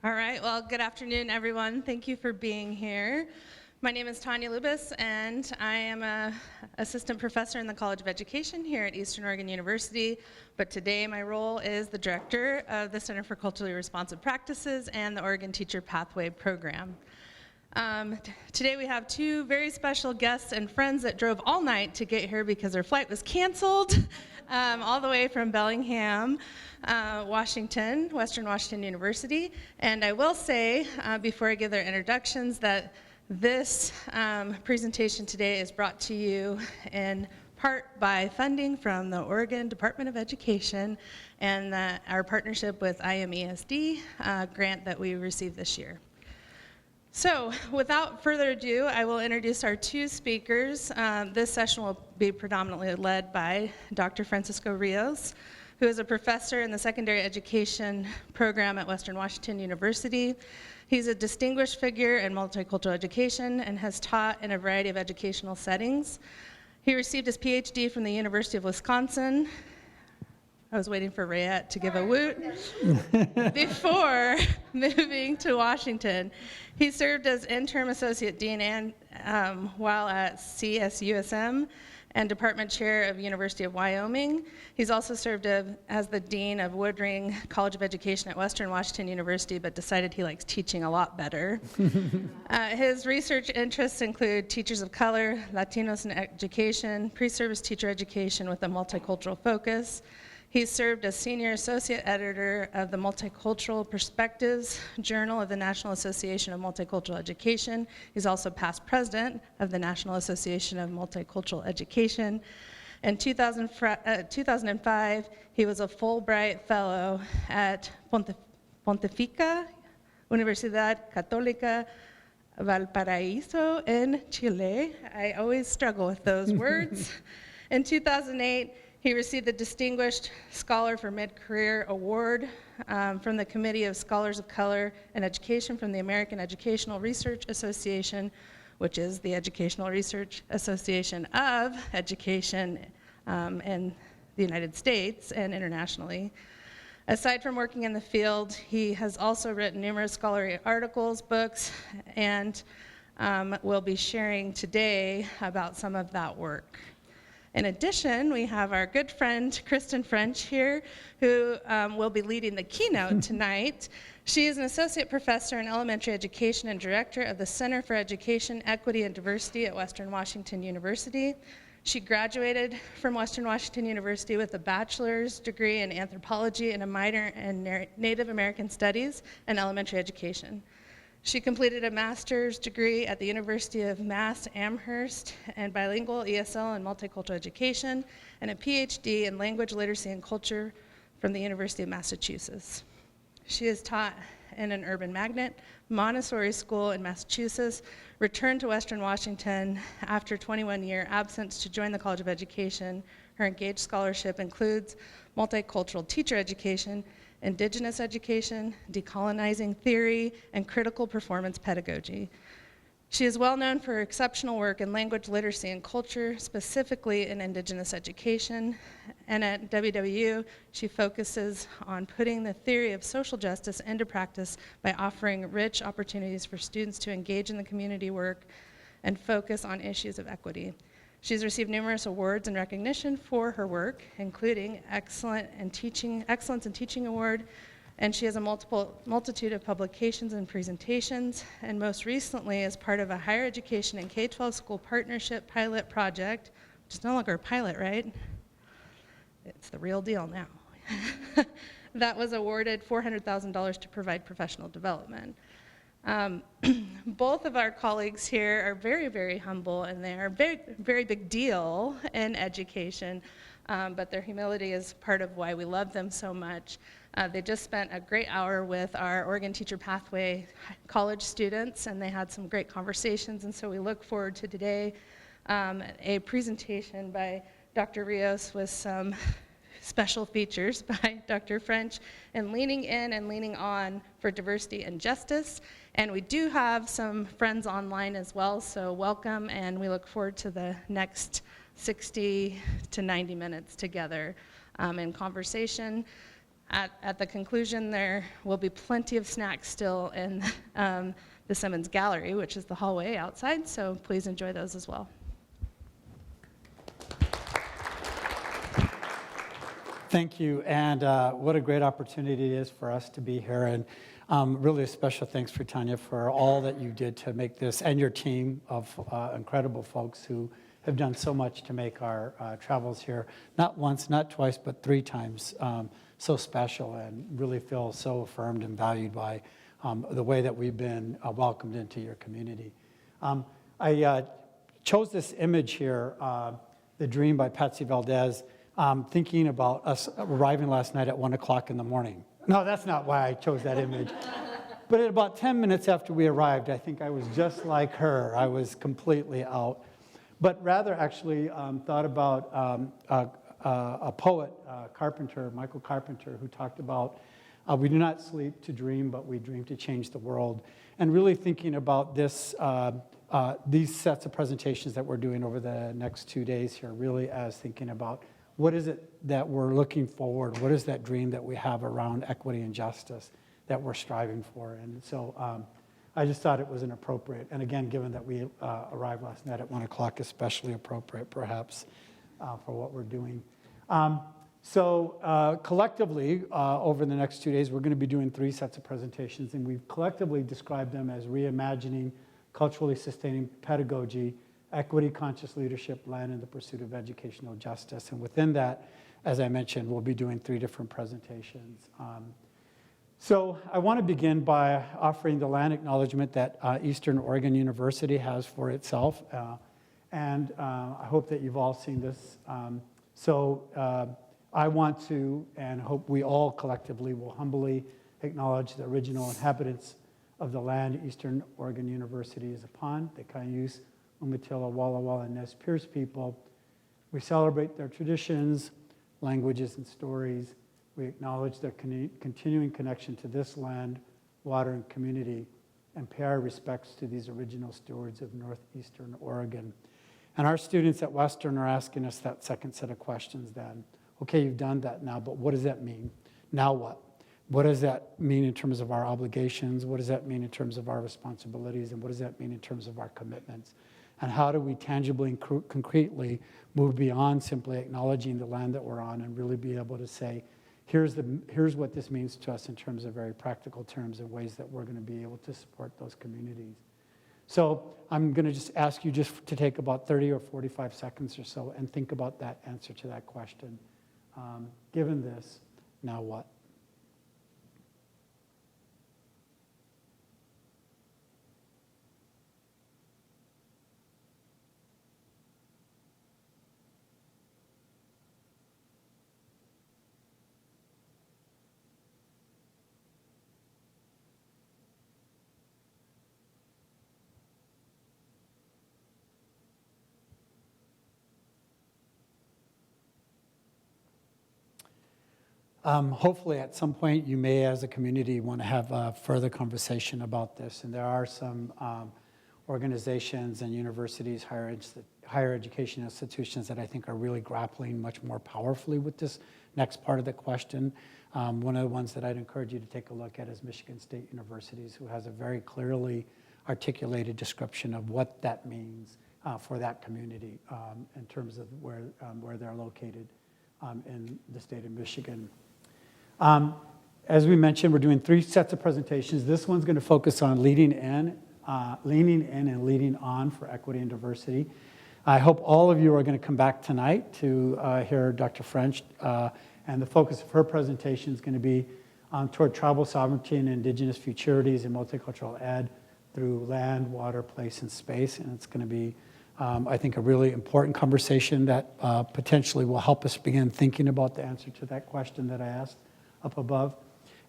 All right, well, good afternoon, everyone. Thank you for being here. My name is Tanya Lubis, and I am an assistant professor in the College of Education here at Eastern Oregon University, but today my role is the director of the Center for Culturally Responsive Practices and the Oregon Teacher Pathway Program. Today we have two very special guests and friends that drove all night to get here because their flight was canceled, all the way from Bellingham, Washington, Western Washington University. And I will say, before I give their introductions, that this presentation today is brought to you in part by funding from the Oregon Department of Education and our partnership with IMESD grant that we received this year. So, without further ado, I will introduce our two speakers. This session will be predominantly led by Dr. Francisco Rios, who is a professor in the secondary education program at Western Washington University. He's a distinguished figure in multicultural education and has taught in a variety of educational settings. He received his PhD from the University of Wisconsin. I was waiting for Rayette to give a woot. Before moving to Washington, he served as interim associate dean and while at CSUSM and department chair of University of Wyoming. He's also served as the dean of Woodring College of Education at Western Washington University, but decided he likes teaching a lot better. His research interests include teachers of color, Latinos in education, pre-service teacher education with a multicultural focus. He's served as senior associate editor of the Multicultural Perspectives Journal of the National Association of Multicultural Education. He's also past president of the National Association of Multicultural Education. In 2005, he was a Fulbright Fellow at Pontificia Universidad Católica Valparaíso in Chile. I always struggle with those words. In 2008, he received the Distinguished Scholar for Mid-Career Award from the Committee of Scholars of Color and Education from the American Educational Research Association, which is the Educational Research Association of Education in the United States and internationally. Aside from working in the field, he has also written numerous scholarly articles, books, and will be sharing today about some of that work. In addition, we have our good friend, Kristen French here, who will be leading the keynote tonight. She is an associate professor in elementary education and director of the Center for Education, Equity, and Diversity at Western Washington University. She graduated from Western Washington University with a bachelor's degree in anthropology and a minor in Native American Studies and elementary education. She completed a master's degree at the University of Mass Amherst in bilingual ESL and multicultural education, and a PhD in language literacy and culture from the University of Massachusetts. She has taught in an urban magnet Montessori school in Massachusetts, returned to Western Washington after 21-year absence to join the College of Education. Her engaged scholarship includes multicultural teacher education, Indigenous education, decolonizing theory, and critical performance pedagogy. She is well known for her exceptional work in language literacy and culture, specifically in Indigenous education. And at WWU, she focuses on putting the theory of social justice into practice by offering rich opportunities for students to engage in the community work and focus on issues of equity. She's received numerous awards and recognition for her work, including Excellence in Teaching Award, and she has a multitude of publications and presentations, and most recently as part of a higher education and K-12 school partnership pilot project, which is no longer a pilot, right? It's the real deal now. That was awarded $400,000 to provide professional development. Both of our colleagues here are very, very humble, and they are a very, very big deal in education, but their humility is part of why we love them so much. They just spent a great hour with our Oregon Teacher Pathway college students, and they had some great conversations, and so we look forward to today a presentation by Dr. Rios with some special features by Dr. French, and leaning in and leaning on for diversity and justice. And we do have some friends online as well, so welcome, and we look forward to the next 60 to 90 minutes together in conversation. At the conclusion, there will be plenty of snacks still in the Simmons Gallery, which is the hallway outside, so please enjoy those as well. Thank you, and what a great opportunity it is for us to be here, and really a special thanks for Tanya for all that you did to make this, and your team of incredible folks who have done so much to make our travels here, not once, not twice, but 3 times, so special, and really feel so affirmed and valued by the way that we've been welcomed into your community. I chose this image here, The Dream by Patsy Valdez, thinking about us arriving last night at 1 o'clock in the morning. No, that's not why I chose that image. But at about 10 minutes after we arrived, I think I was just like her. I was completely out. But rather actually thought about a poet, Michael Carpenter, who talked about we do not sleep to dream, but we dream to change the world. And really thinking about this, these sets of presentations that we're doing over the next 2 days here, really as thinking about what is it that we're looking forward, what is that dream that we have around equity and justice that we're striving for. And so I just thought it was inappropriate. And again, given that we arrived last night at 1 o'clock, especially appropriate perhaps for what we're doing. So collectively, over the next 2 days, we're going to be doing 3 sets of presentations, and we've collectively described them as reimagining culturally sustaining pedagogy, equity, conscious leadership, land, and the pursuit of educational justice. And within that, as I mentioned, we'll be doing 3 different presentations. So I want to begin by offering the land acknowledgement that Eastern Oregon University has for itself. And I hope that you've all seen this. I want to, and hope we all collectively will humbly acknowledge the original inhabitants of the land Eastern Oregon University is upon, the Cayuse, Umatilla, Walla Walla, and Nez Perce people. We celebrate their traditions, languages, and stories. We acknowledge their continuing connection to this land, water, and community, and pay our respects to these original stewards of northeastern Oregon. And our students at Western are asking us that second set of questions then. Okay, you've done that now, but what does that mean? Now what? What does that mean in terms of our obligations? What does that mean in terms of our responsibilities? And what does that mean in terms of our commitments? And how do we tangibly and concretely move beyond simply acknowledging the land that we're on and really be able to say, here's what this means to us in terms of very practical terms and ways that we're going to be able to support those communities. So I'm going to just ask you just to take about 30 or 45 seconds or so and think about that answer to that question. Given this, now what? Hopefully at some point you may as a community want to have a further conversation about this, and there are some organizations and universities, higher education institutions that I think are really grappling much more powerfully with this next part of the question. One of the ones that I'd encourage you to take a look at is Michigan State Universities, who has a very clearly articulated description of what that means for that community in terms of where they're located in the state of Michigan. As we mentioned, we're doing 3 sets of presentations. This one's going to focus on leaning in and leading on for equity and diversity. I hope all of you are going to come back tonight to hear Dr. French, and the focus of her presentation is going to be toward tribal sovereignty and indigenous futurities in multicultural ed through land, water, place, and space. And it's going to be, I think, a really important conversation that potentially will help us begin thinking about the answer to that question that I asked up above.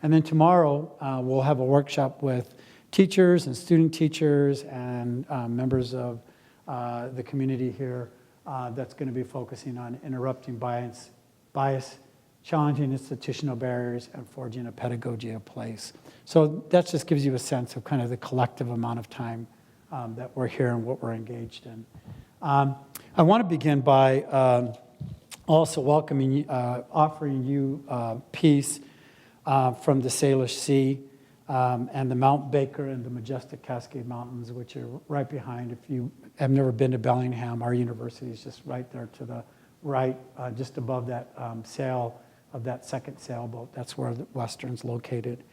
And then tomorrow, we'll have a workshop with teachers and student teachers and members of the community here that's going to be focusing on interrupting bias, challenging institutional barriers, and forging a pedagogy of place. So that just gives you a sense of kind of the collective amount of time that we're here and what we're engaged in. I want to begin by also welcoming, offering you peace from the Salish Sea, and the Mount Baker and the majestic Cascade Mountains, which are right behind. If you have never been to Bellingham, our university is just right there to the right, just above that sail of that second sailboat. That's where the Western's located.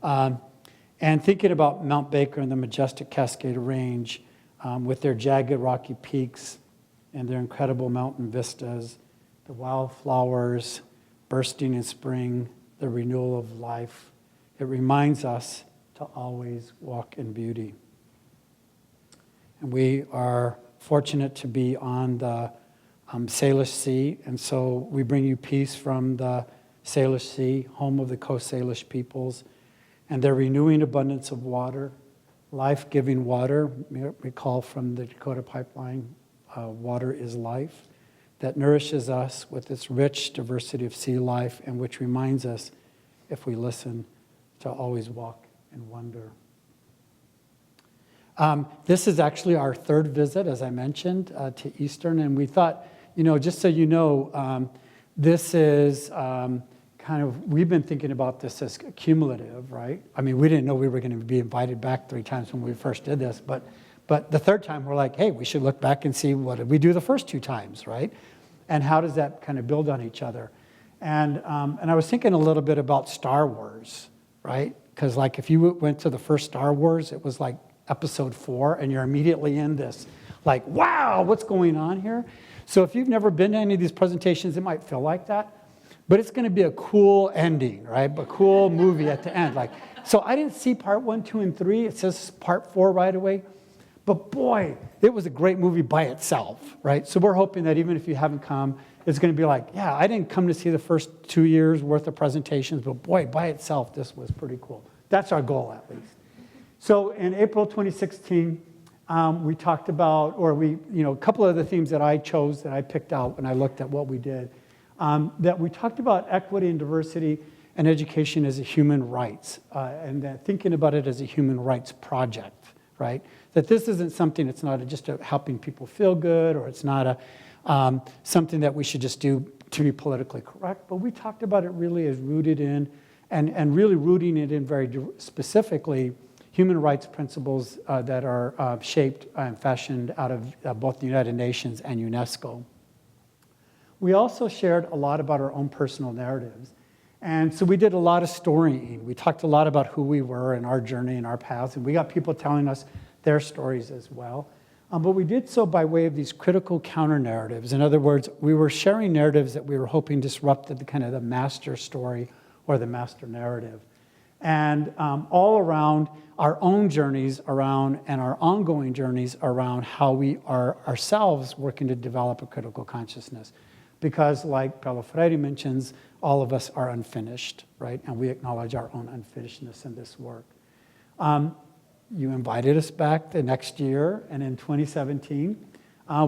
And thinking about Mount Baker and the majestic Cascade Range, with their jagged rocky peaks and their incredible mountain vistas, the wildflowers bursting in spring, the renewal of life, it reminds us to always walk in beauty. And we are fortunate to be on the Salish Sea, and so we bring you peace from the Salish Sea, home of the Coast Salish peoples, and their renewing abundance of water, life-giving water. Recall from the Dakota Pipeline, water is life, that nourishes us with its rich diversity of sea life, and which reminds us, if we listen, to always walk in wonder. This is actually our third visit, as I mentioned, to Eastern, and we thought, just so you know, this is we've been thinking about this as cumulative, right? I mean, we didn't know we were going to be invited back 3 times when we first did this, but the third time we're like, hey, we should look back and see what did we do the first 2 times, right? And how does that kind of build on each other? And I was thinking a little bit about Star Wars, right? Because like if you went to the first Star Wars, it was like episode 4, and you're immediately in this, like, wow, what's going on here? So if you've never been to any of these presentations, it might feel like that. But it's going to be a cool ending, right? A cool movie at the end. So I didn't see part 1, 2, and 3. It says part 4 right away. But boy, it was a great movie by itself, right? So we're hoping that even if you haven't come, it's going to be like, yeah, I didn't come to see the first 2 years worth of presentations, but boy, by itself, this was pretty cool. That's our goal, at least. So in April 2016, we talked about, a couple of the themes that I chose, that I picked out when I looked at what we did, that we talked about equity and diversity and education as a human rights, and that thinking about it as a human rights project, right? That this isn't something, it's not just helping people feel good, or it's not something that we should just do to be politically correct, but we talked about it really as rooted in, and really rooting it in very specifically, human rights principles that are shaped and fashioned out of both the United Nations and UNESCO. We also shared a lot about our own personal narratives. And so we did a lot of storying. We talked a lot about who we were and our journey and our paths, and we got people telling us their stories as well. But we did so by way of these critical counter-narratives. In other words, we were sharing narratives that we were hoping disrupted the master story or the master narrative. And all around our own journeys around and our ongoing journeys around how we are ourselves working to develop a critical consciousness. Because like Paulo Freire mentions, all of us are unfinished, right? And we acknowledge our own unfinishedness in this work. You invited us back the next year, and in 2017,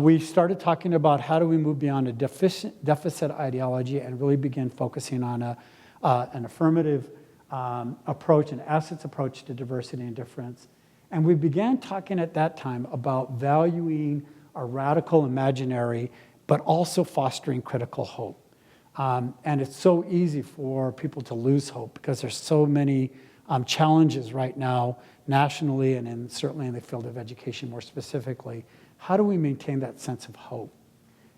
we started talking about how do we move beyond a deficit ideology and really begin focusing on an affirmative approach, an assets approach to diversity and difference. And we began talking at that time about valuing a radical imaginary, but also fostering critical hope. And it's so easy for people to lose hope because there's so many challenges right now, nationally and certainly in the field of education more specifically. How do we maintain that sense of hope?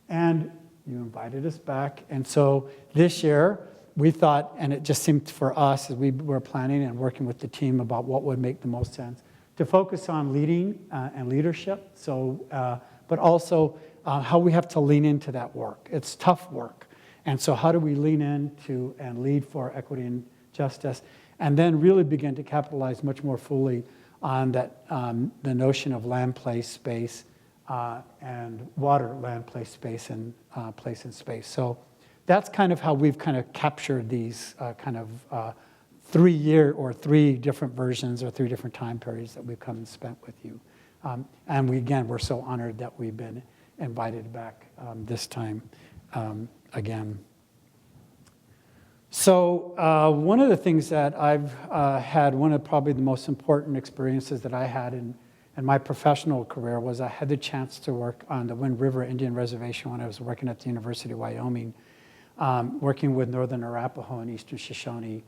And you invited us back. And so this year, we thought, and it just seemed for us as we were planning and working with the team about what would make the most sense, to focus on leading and leadership, but also how we have to lean into that work. It's tough work. And so how do we lean into and lead for equity and justice, and then really begin to capitalize much more fully on that the notion of land, place, space, and water, land, place, space, and place and space. So that's kind of how we've kind of captured these 3 different versions or 3 different time periods that we've come and spent with you. And we're so honored that we've been invited back this time again. So one of the things that I've had, one of probably the most important experiences that I had in my professional career was I had the chance to work on the Wind River Indian Reservation when I was working at the University of Wyoming, working with Northern Arapaho and Eastern Shoshone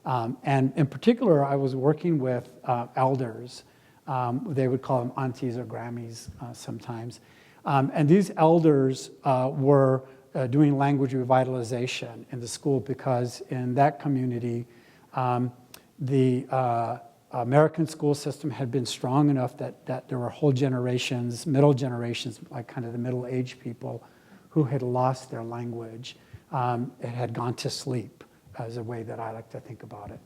And in particular, I was working with elders. They would call them aunties or Grammies sometimes. And these elders were doing language revitalization in the school because in that community, the American school system had been strong enough that there were whole generations, middle generations, like kind of the middle-aged people, who had lost their language. It had gone to sleep, as a way that I like to think about it.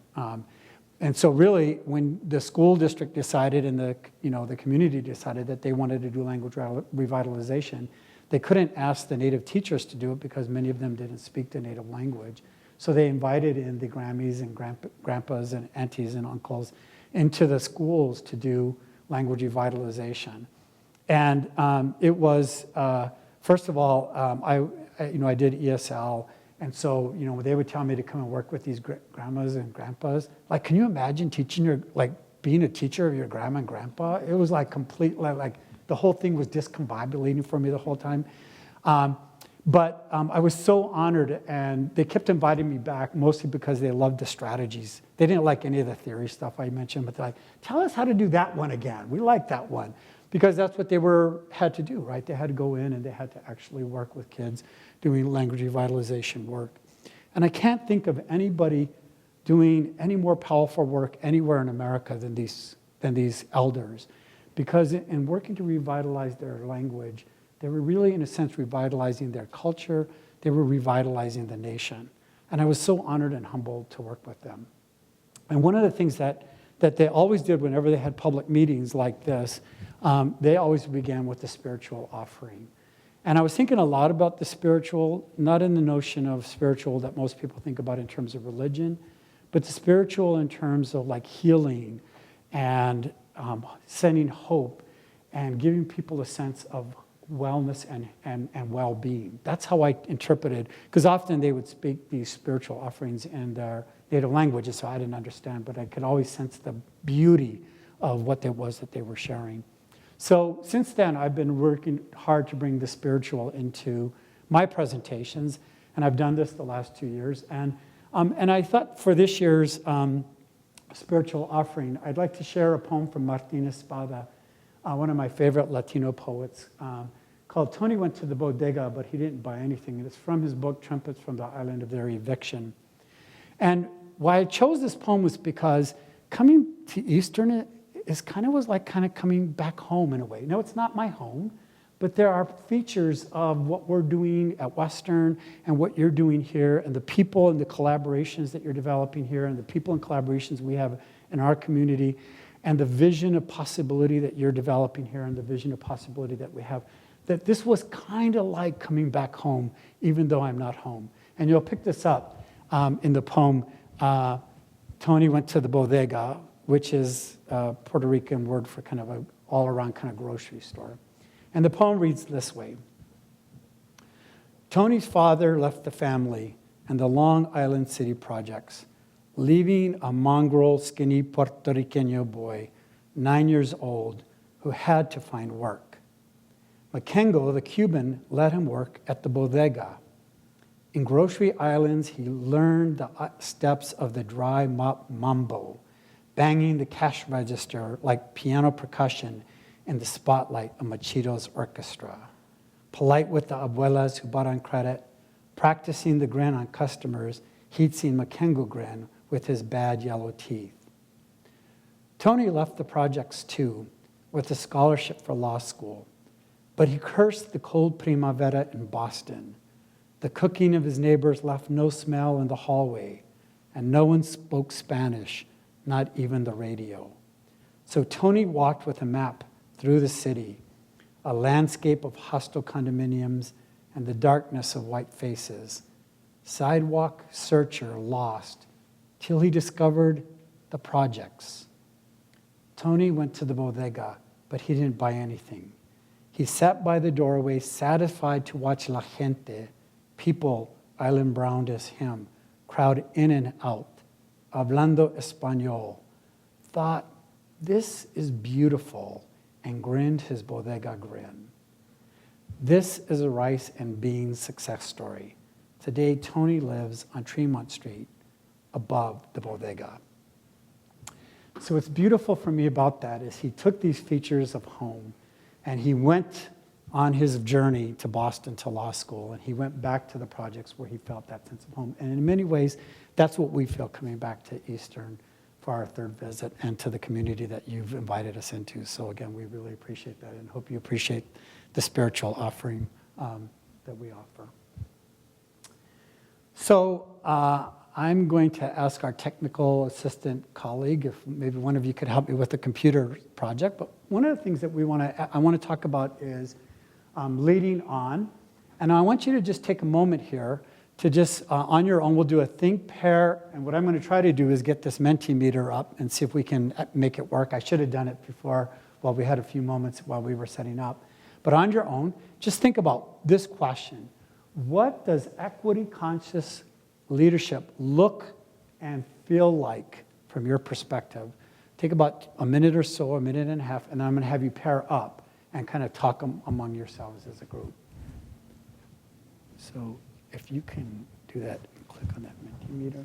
And so really, when the school district decided and the community decided that they wanted to do language revitalization, they couldn't ask the native teachers to do it because many of them didn't speak the native language. So they invited in the Grammies and grandpas and aunties and uncles into the schools to do language revitalization. And it was, first of all, I did ESL. And so, they would tell me to come and work with these grandmas and grandpas. Like, can you imagine being a teacher of your grandma and grandpa? It was like completely, like the whole thing was discombobulating for me the whole time. But I was so honored, and they kept inviting me back, mostly because they loved the strategies. They didn't like any of the theory stuff I mentioned, but they're like, tell us how to do that one again. We like that one. Because that's what they had to do, right? They had to go in and they had to actually work with kids doing language revitalization work. And I can't think of anybody doing any more powerful work anywhere in America than these elders. Because in working to revitalize their language, they were really, in a sense, revitalizing their culture. They were revitalizing the nation. And I was so honored and humbled to work with them. And one of the things that they always did whenever they had public meetings like this, they always began with the spiritual offering. And I was thinking a lot about the spiritual, not in the notion of spiritual that most people think about in terms of religion, but the spiritual in terms of like healing and sending hope and giving people a sense of wellness and well-being. That's how I interpreted, because often they would speak these spiritual offerings in their native languages, so I didn't understand, but I could always sense the beauty of what it was that they were sharing. So since then, I've been working hard to bring the spiritual into my presentations, and I've done this the last 2 years. And I thought for this year's spiritual offering, I'd like to share a poem from Martín Espada, one of my favorite Latino poets, called Tony Went to the Bodega, but he didn't buy anything. And it's from his book, Trumpets from the Island of Their Eviction. And why I chose this poem was because coming to Eastern was like coming back home in a way. No, it's not my home, but there are features of what we're doing at Western and what you're doing here and the people and the collaborations that you're developing here and the people and collaborations we have in our community and the vision of possibility that you're developing here and the vision of possibility that we have, that this was kind of like coming back home, even though I'm not home. And you'll pick this up in the poem, Tony Went to the Bodega, which is a Puerto Rican word for kind of an all-around kind of grocery store. And the poem reads this way. Tony's father left the family and the Long Island City projects, leaving a mongrel, skinny Puerto Rican boy, 9 years old, who had to find work. Makengo, the Cuban, let him work at the bodega. In grocery islands, he learned the steps of the dry mambo, banging the cash register like piano percussion in the spotlight of Machido's orchestra. Polite with the abuelas who bought on credit, practicing the grin on customers, he'd seen Makengo grin with his bad yellow teeth. Tony left the projects too, with a scholarship for law school, but he cursed the cold primavera in Boston. The cooking of his neighbors left no smell in the hallway, and no one spoke Spanish, not even the radio. So Tony walked with a map through the city, a landscape of hostile condominiums and the darkness of white faces. Sidewalk searcher lost, till he discovered the projects. Tony went to the bodega, but he didn't buy anything. He sat by the doorway, satisfied to watch la gente, people island brown as him, crowd in and out, hablando español, thought, this is beautiful, and grinned his bodega grin. This is a rice and beans success story. Today, Tony lives on Tremont Street, above the bodega. So what's beautiful for me about that is he took these features of home and he went on his journey to Boston to law school, and he went back to the projects where he felt that sense of home. And in many ways, that's what we feel coming back to Eastern for our third visit and to the community that you've invited us into. So again, we really appreciate that and hope you appreciate the spiritual offering that we offer. So I'm going to ask our technical assistant colleague if maybe one of you could help me with the computer project. But one of the things that I want to talk about is leading on. And I want you to just take a moment here to just, on your own, we'll do a think, pair, and what I'm going to try to do is get this Mentimeter up and see if we can make it work. I should have done it before, while we had a few moments while we were setting up. But on your own, just think about this question. What does equity-conscious leadership look and feel like from your perspective? Take about a minute or so, a minute and a half, and I'm going to have you pair up and kind of talk among yourselves as a group. So if you can do that, click on that Mentimeter.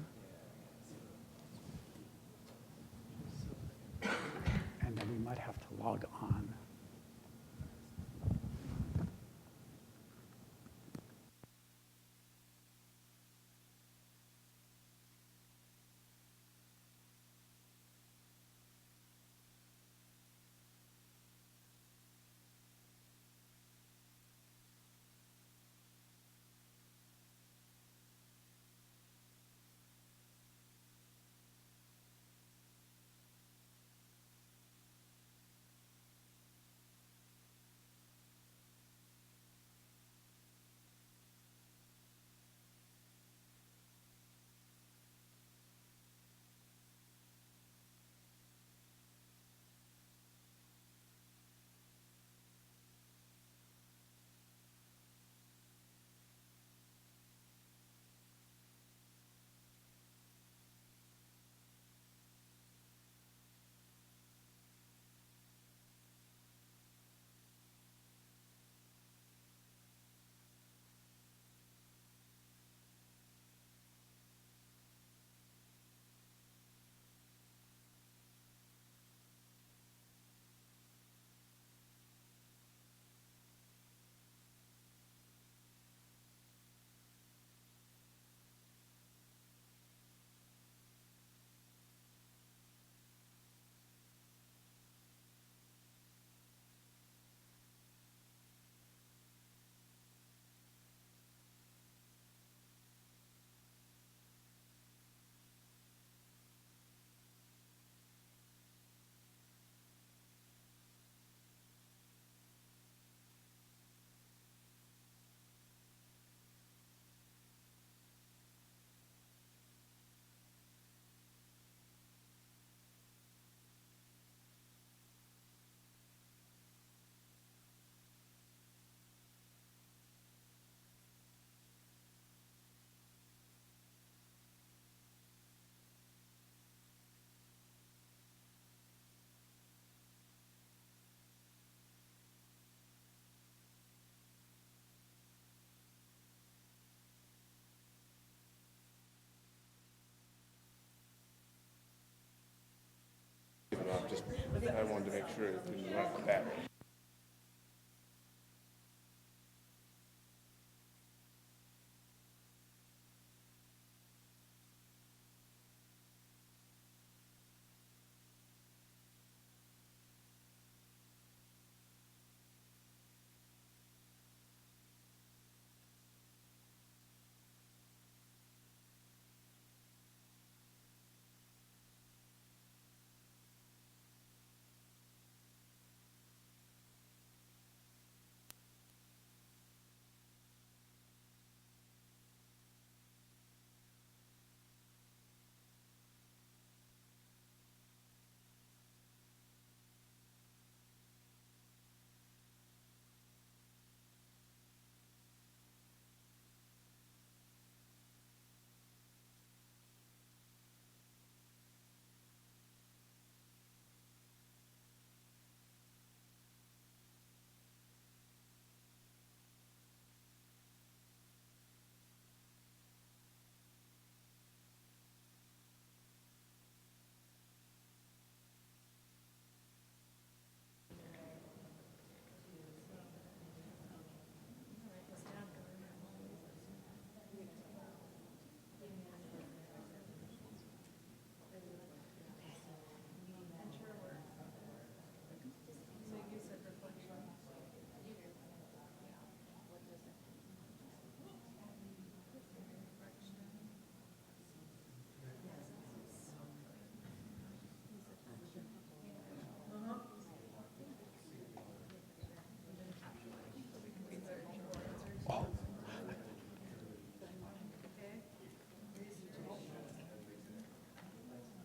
And then we might have to log on. I wanted to make sure it didn't run back.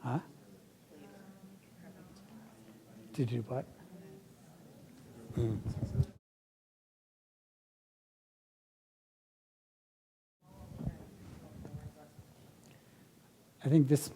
Huh? To do what? I think this.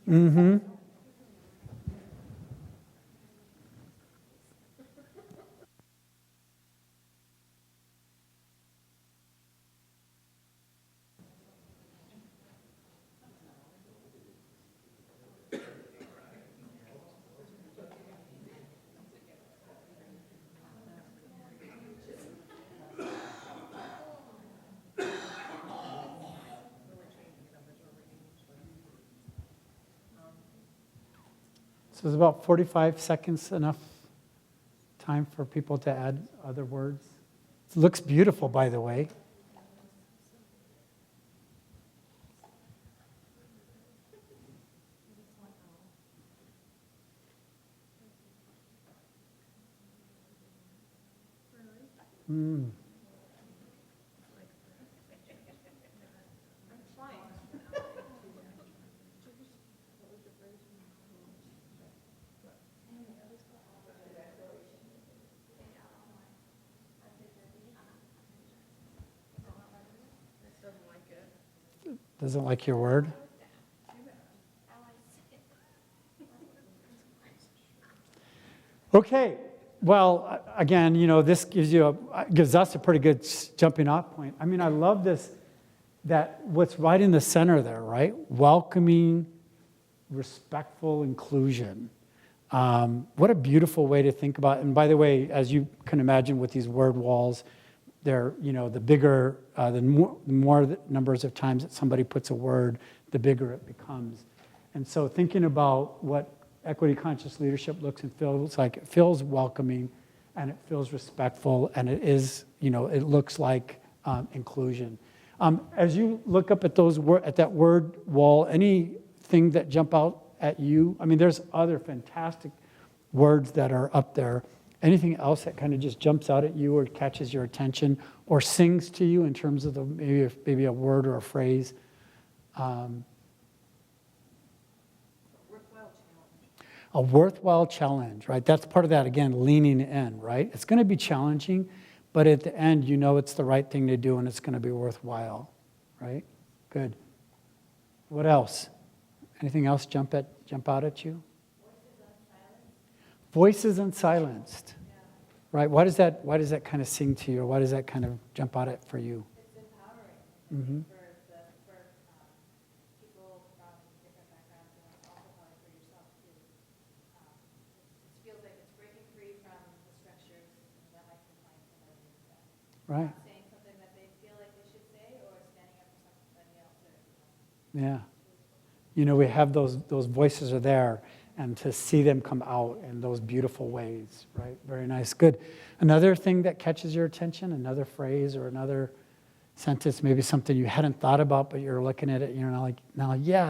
Mm-hmm. So is about 45 seconds enough time for people to add other words? It looks beautiful, by the way. Mm. Doesn't like your word? Okay. Well, again, this gives us a pretty good jumping off point. I mean, I love this, that what's right in the center there, right? Welcoming, respectful inclusion. What a beautiful way to think about it. And by the way, as you can imagine with these word walls, they're, the bigger, the more numbers of times that somebody puts a word, the bigger it becomes. And so thinking about what equity conscious leadership looks and feels like, it feels welcoming and it feels respectful and it is, it looks like inclusion. As you look up at at that word wall, anything that jump out at you? I mean, there's other fantastic words that are up there. Anything else that kind of just jumps out at you or catches your attention or sings to you in terms of maybe a word or a phrase? A worthwhile challenge, right? That's part of that, again, leaning in, right? It's going to be challenging, but at the end, it's the right thing to do and it's going to be worthwhile, right? Good. What else? Anything else jump out at you? Voices unsilenced. Yeah. Right? Why does that kind of sing to you, or why does that kind of jump out at for you? It's empowering. Mm-hmm. For people from different backgrounds, and also probably for yourself too. It feels like it's breaking free from the structures that like to find somebody instead. Right. Not saying something that they feel like they should say, or standing up for somebody else. Yeah. We have those voices are there, and to see them come out in those beautiful ways, right? Very nice. Good. Another thing that catches your attention, another phrase or another sentence, maybe something you hadn't thought about, but you're looking at it,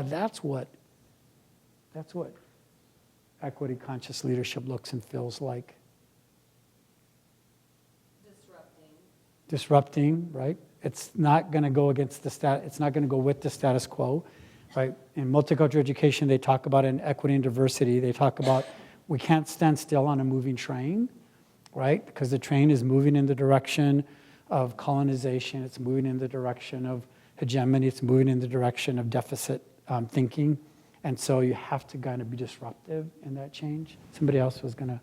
that's what equity conscious leadership looks and feels like. Disrupting, right? It's not going to go against it's not going to go with the status quo. Right? In multicultural education, they talk about in equity and diversity, they talk about we can't stand still on a moving train, right? Because the train is moving in the direction of colonization, it's moving in the direction of hegemony, it's moving in the direction of deficit thinking. And so you have to kind of be disruptive in that change. Somebody else was going to...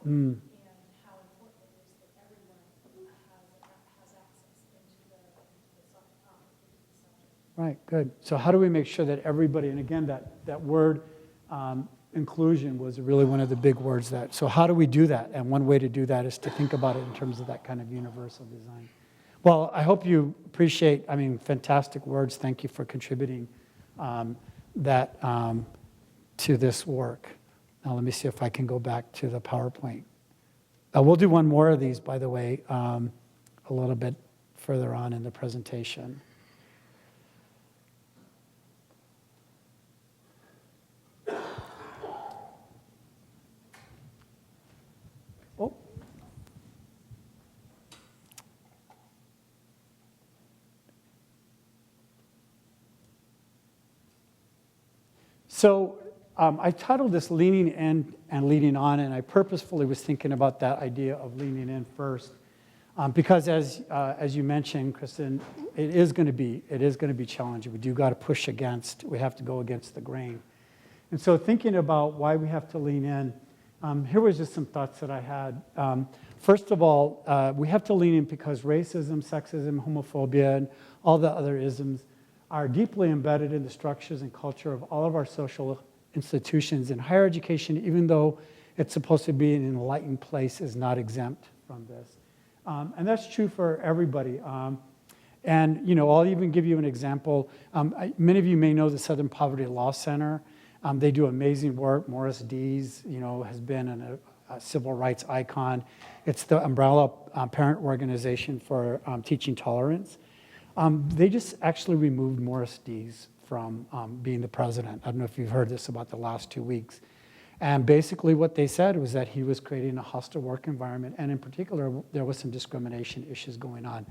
and how important it is that everyone has access into the subject. Right, good. So how do we make sure that everybody, and again, that word inclusion was really one of the big words that, so how do we do that? And one way to do that is to think about it in terms of that kind of universal design. Well, I hope you appreciate, fantastic words. Thank you for contributing that to this work. Now let me see if I can go back to the PowerPoint. We'll do one more of these, by the way, a little bit further on in the presentation. Oh. So I titled this Leaning In and Leading On, and I purposefully was thinking about that idea of leaning in first. Because as you mentioned, Kristen, it is going to be challenging. We do got to push against, we have to go against the grain. And so thinking about why we have to lean in, here was just some thoughts that I had. First of all, we have to lean in because racism, sexism, homophobia, and all the other isms are deeply embedded in the structures and culture of all of our social institutions. And higher education, even though it's supposed to be an enlightened place, is not exempt from this. And that's true for everybody. And I'll even give you an example. Many of you may know the Southern Poverty Law Center. They do amazing work. Morris Dees, has been a civil rights icon. It's the umbrella parent organization for teaching tolerance. They just actually removed Morris Dees from being the president. I don't know if you've heard this about the last 2 weeks. And basically what they said was that he was creating a hostile work environment, and in particular, there was some discrimination issues going on.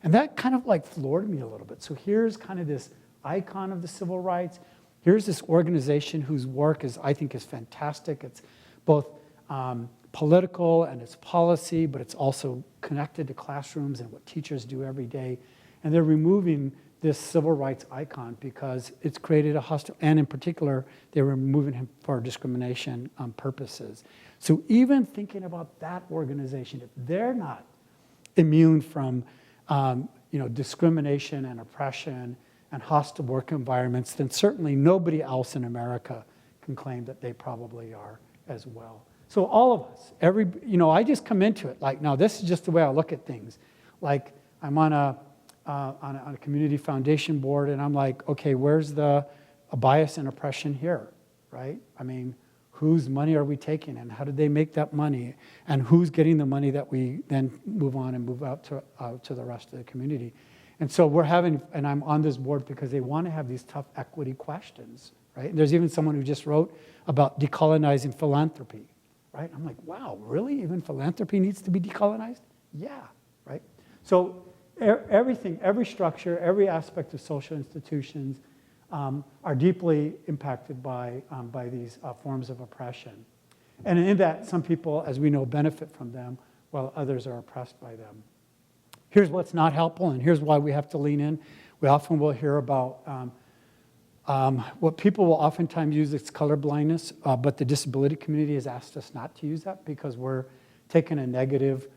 And that kind of floored me a little bit. So here's kind of this icon of the civil rights. Here's this organization whose work I think is fantastic. It's both political and it's policy, but it's also connected to classrooms and what teachers do every day. And they're removing this civil rights icon because it's created a hostile, and in particular, they were removing him for discrimination purposes. So even thinking about that organization, if they're not immune from discrimination and oppression and hostile work environments, then certainly nobody else in America can claim that they probably are as well. So all of us, I just come into it no, this is just the way I look at things. I'm on a community foundation board, and I'm okay, where's the bias and oppression here, right? Whose money are we taking, and how did they make that money, and who's getting the money that we then move on and move out to the rest of the community? And so and I'm on this board because they want to have these tough equity questions, right? And there's even someone who just wrote about decolonizing philanthropy, right? I'm wow, really? Even philanthropy needs to be decolonized? Yeah, right? So everything, every structure, every aspect of social institutions are deeply impacted by these forms of oppression. And in that, some people, as we know, benefit from them, while others are oppressed by them. Here's what's not helpful, and here's why we have to lean in. We often will hear about what people will oftentimes use as color blindness, but the disability community has asked us not to use that because we're taking a negative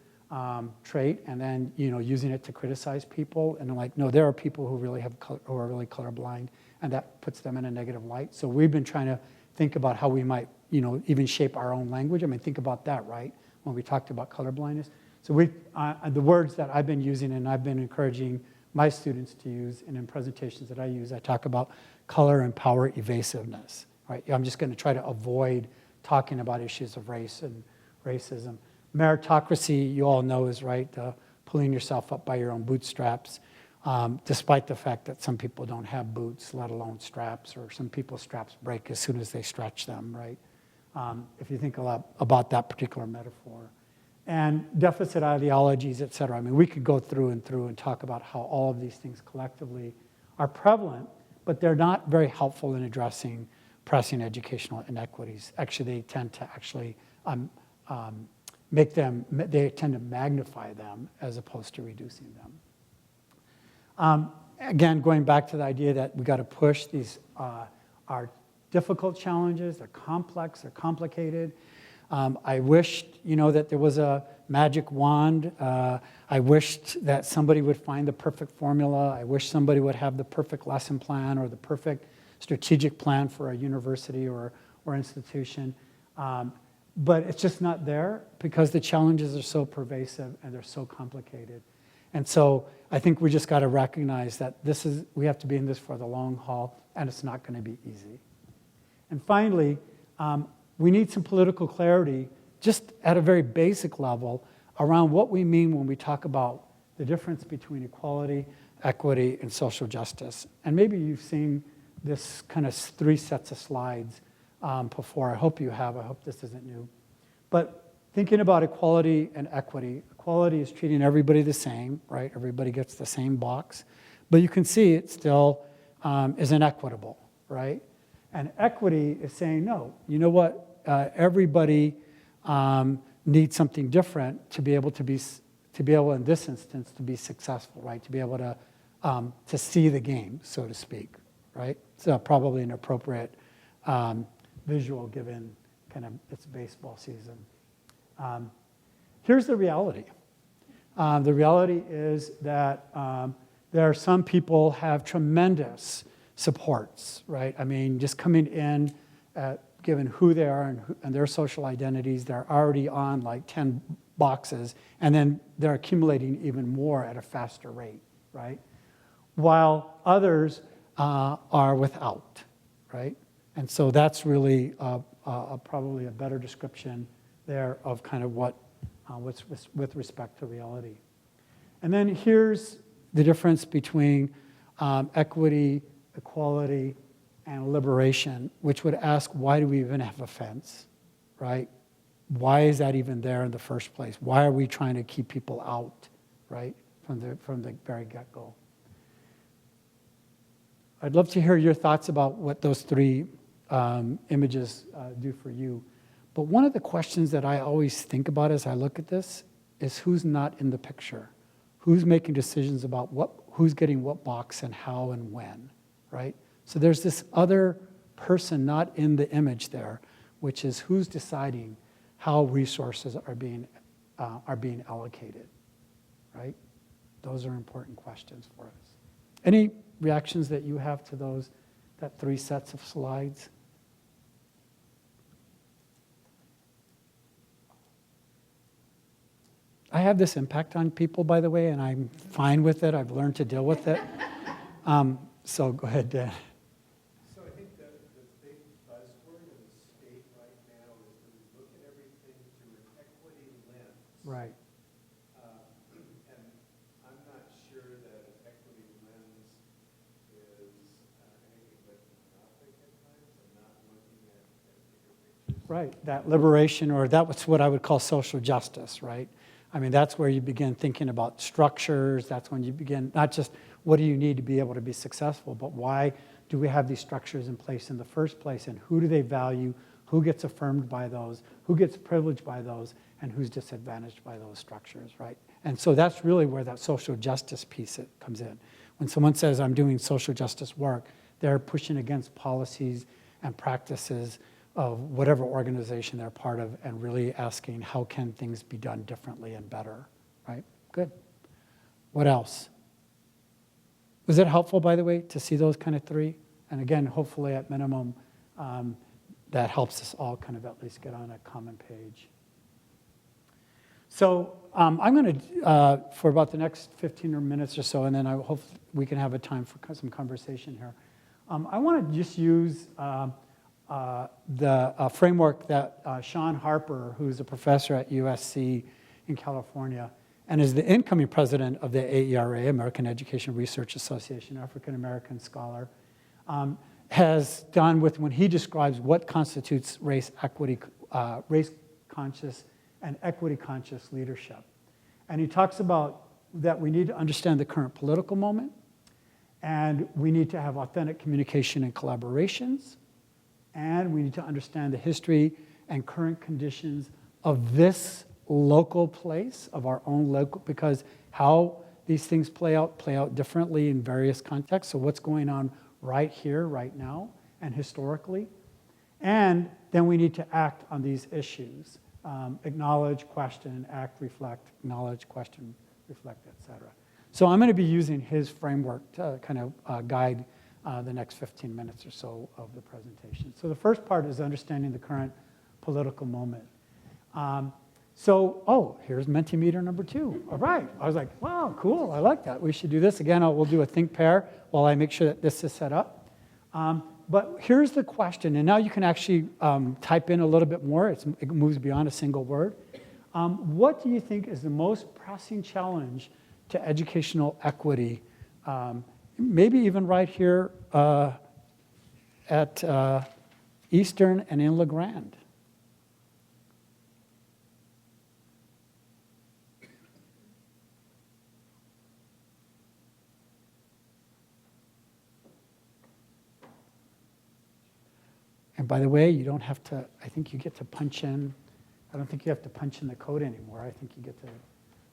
trait and then using it to criticize people. And I'm no, there are people who really who are really colorblind, and that puts them in a negative light. So we've been trying to think about how we might even shape our own language. Think about that, right? When we talked about colorblindness. So the words that I've been using and I've been encouraging my students to use, and in presentations that I use, I talk about color and power evasiveness, right? I'm just going to try to avoid talking about issues of race and racism. Meritocracy, you all know, is right, pulling yourself up by your own bootstraps, despite the fact that some people don't have boots, let alone straps, or some people's straps break as soon as they stretch them, right? If you think a lot about that particular metaphor. And deficit ideologies, et cetera. We could go through and talk about how all of these things collectively are prevalent, but they're not very helpful in addressing pressing educational inequities. Actually, they tend to they tend to magnify them as opposed to reducing them. Again, going back to the idea that we got to push these are difficult challenges, they're complex, they're complicated. I wished, that there was a magic wand. I wished that somebody would find the perfect formula. I wish somebody would have the perfect lesson plan or the perfect strategic plan for a university or institution. But it's just not there because the challenges are so pervasive and they're so complicated. And so I think we just got to recognize that we have to be in this for the long haul, and it's not going to be easy. And finally, we need some political clarity, just at a very basic level, around what we mean when we talk about the difference between equality, equity, and social justice. And maybe you've seen this kind of 3 sets of slides before. I hope you have. I hope this isn't new. But thinking about equality and equity, equality is treating everybody the same, right? Everybody gets the same box. But you can see it still isn't equitable, right? And equity is saying, no, you know what? Everybody needs something different to be able, in this instance, to be successful, right? To be able to see the game, so to speak, right? So probably an appropriate visual given kind of it's baseball season. Here's the reality. The reality is that there are some people have tremendous supports, right? I mean, just coming in, given who they are and their social identities, they're already on like 10 boxes, and then they're accumulating even more at a faster rate, right? While others are without, right? And so that's really probably a better description there of kind of what's with respect to reality. And then here's the difference between equity, equality, and liberation, which would ask, why do we even have a fence, right? Why is that even there in the first place? Why are we trying to keep people out, right, from the very get-go? I'd love to hear your thoughts about what those 3 images do for you. But one of the questions that I always think about as I look at this is who's not in the picture? Who's making decisions about who's getting what box and how and when, right? So there's this other person not in the image there, which is who's deciding how resources are being allocated, right? Those are important questions for us. Any reactions that you have to that 3 sets of slides? I have this impact on people, by the way, and I'm fine with it. I've learned to deal with it. So go ahead, Dan. So I think the big buzzword in the state right now is that we look at everything through an equity lens. Right. And I'm not sure that an equity lens is anything but myopic at times and not looking at bigger pictures. Right, that liberation, or that's what I would call social justice, right? I mean, that's where you begin thinking about structures. That's when you begin, not just what do you need to be able to be successful, but why do we have these structures in place in the first place, and who do they value, who gets affirmed by those, who gets privileged by those, and who's disadvantaged by those structures, right? And so that's really where that social justice piece comes in. When someone says, I'm doing social justice work, they're pushing against policies and practices of whatever organization they're part of and really asking how can things be done differently and better, right? Good. What else? Was it helpful, by the way, to see those kind of 3? And again, hopefully at minimum, that helps us all kind of at least get on a common page. So I'm going to, for about the next 15 minutes or so, and then I hope we can have a time for some conversation here. I want to just use the framework that Sean Harper, who's a professor at USC in California, and is the incoming president of the AERA, American Education Research Association, African American scholar, has done with when he describes what constitutes race-conscious and equity-conscious leadership. And he talks about that we need to understand the current political moment, and we need to have authentic communication and collaborations, and we need to understand the history and current conditions of this local place, of our own local, because how these things play out differently in various contexts. So what's going on right here, right now, and historically. And then we need to act on these issues. Acknowledge, question, act, reflect, acknowledge, question, reflect, et cetera. So I'm going to be using his framework to kind of guide the next 15 minutes or so of the presentation. So the first part is understanding the current political moment. Here's Mentimeter number 2. All right. I was like, wow, cool. I like that. We should do this. Again, we'll do a think pair while I make sure that this is set up. But here's the question, and now you can actually type in a little bit more. It moves beyond a single word. What do you think is the most pressing challenge to educational equity, maybe even right here at Eastern and in La Grande? And by the way, you don't have to, I think you get to punch in, I don't think you have to punch in the code anymore. I think you get to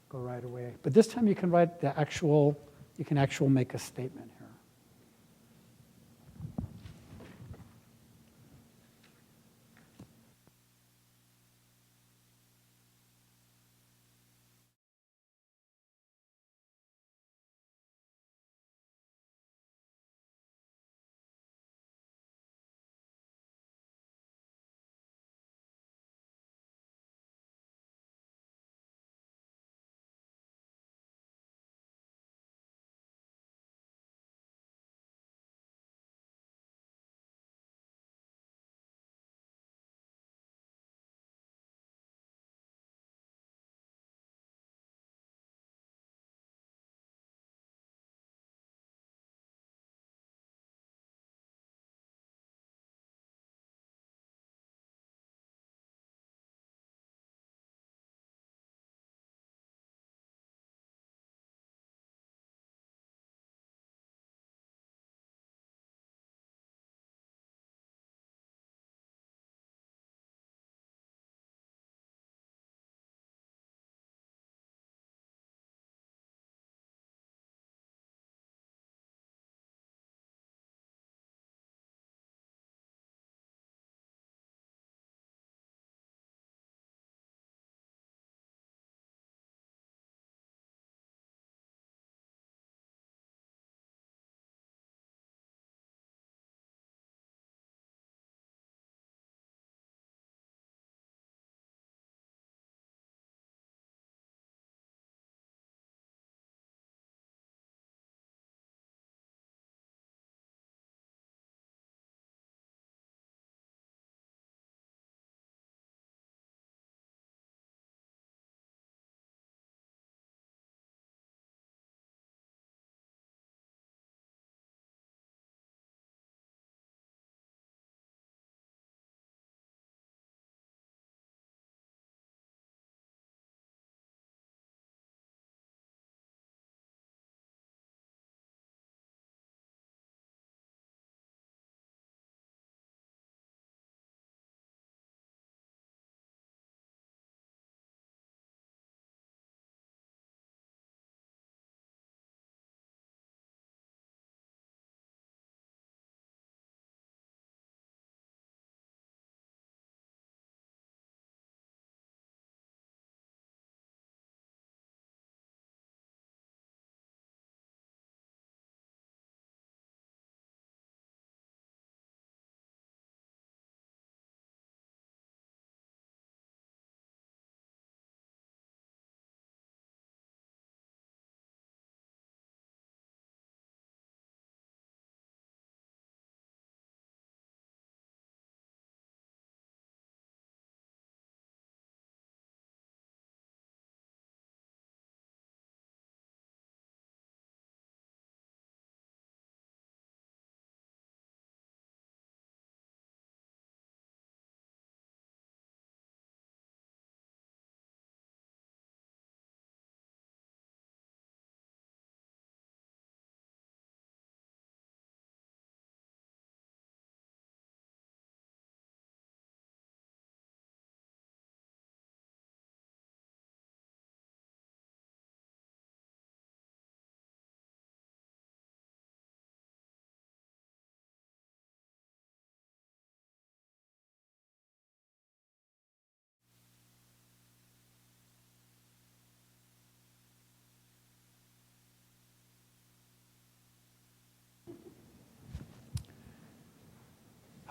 go right away. But this time you can write the actual, you can actually make a statement here.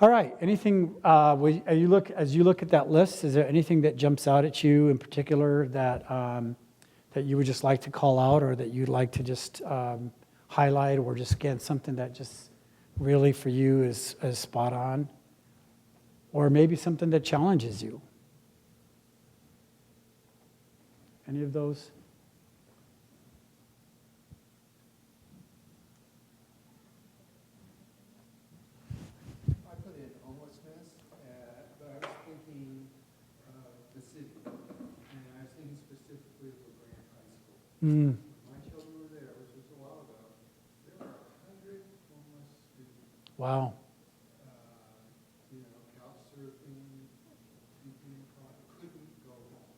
All right, anything, as you look at that list, is there anything that jumps out at you in particular that, that you would just like to call out, or that you'd like to just highlight, or just, again, something that just really for you is spot on? Or maybe something that challenges you? Any of those? I put in homelessness, but I was thinking of the city, and I was thinking specifically of Grant High School. Mm, My children were there, which was a while ago. There were 100 homeless students, wow. couch surfing, sleeping in car, couldn't go home.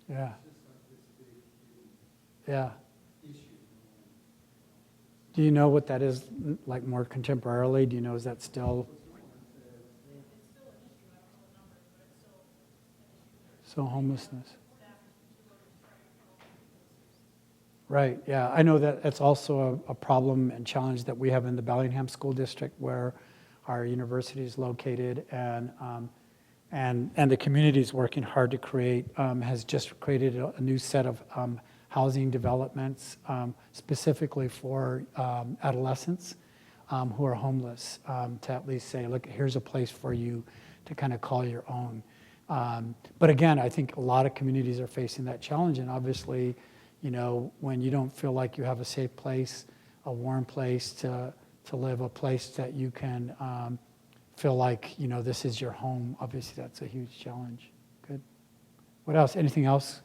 Yeah, It's just like this big yeah. issue. Do you know what that is like more contemporarily? Do you know, is that still? So homelessness. Right, yeah. I know that it's also a problem and challenge that we have in the Bellingham School District, where our university is located, and the community is working hard to create, has just created a new set of housing developments specifically for adolescents who are homeless, to at least say, look, here's a place for you to kind of call your own. But again, I think a lot of communities are facing that challenge, and obviously, when you don't feel like you have a safe place, a warm place to live, a place that you can feel like, this is your home, obviously that's a huge challenge. Good. What else? Anything else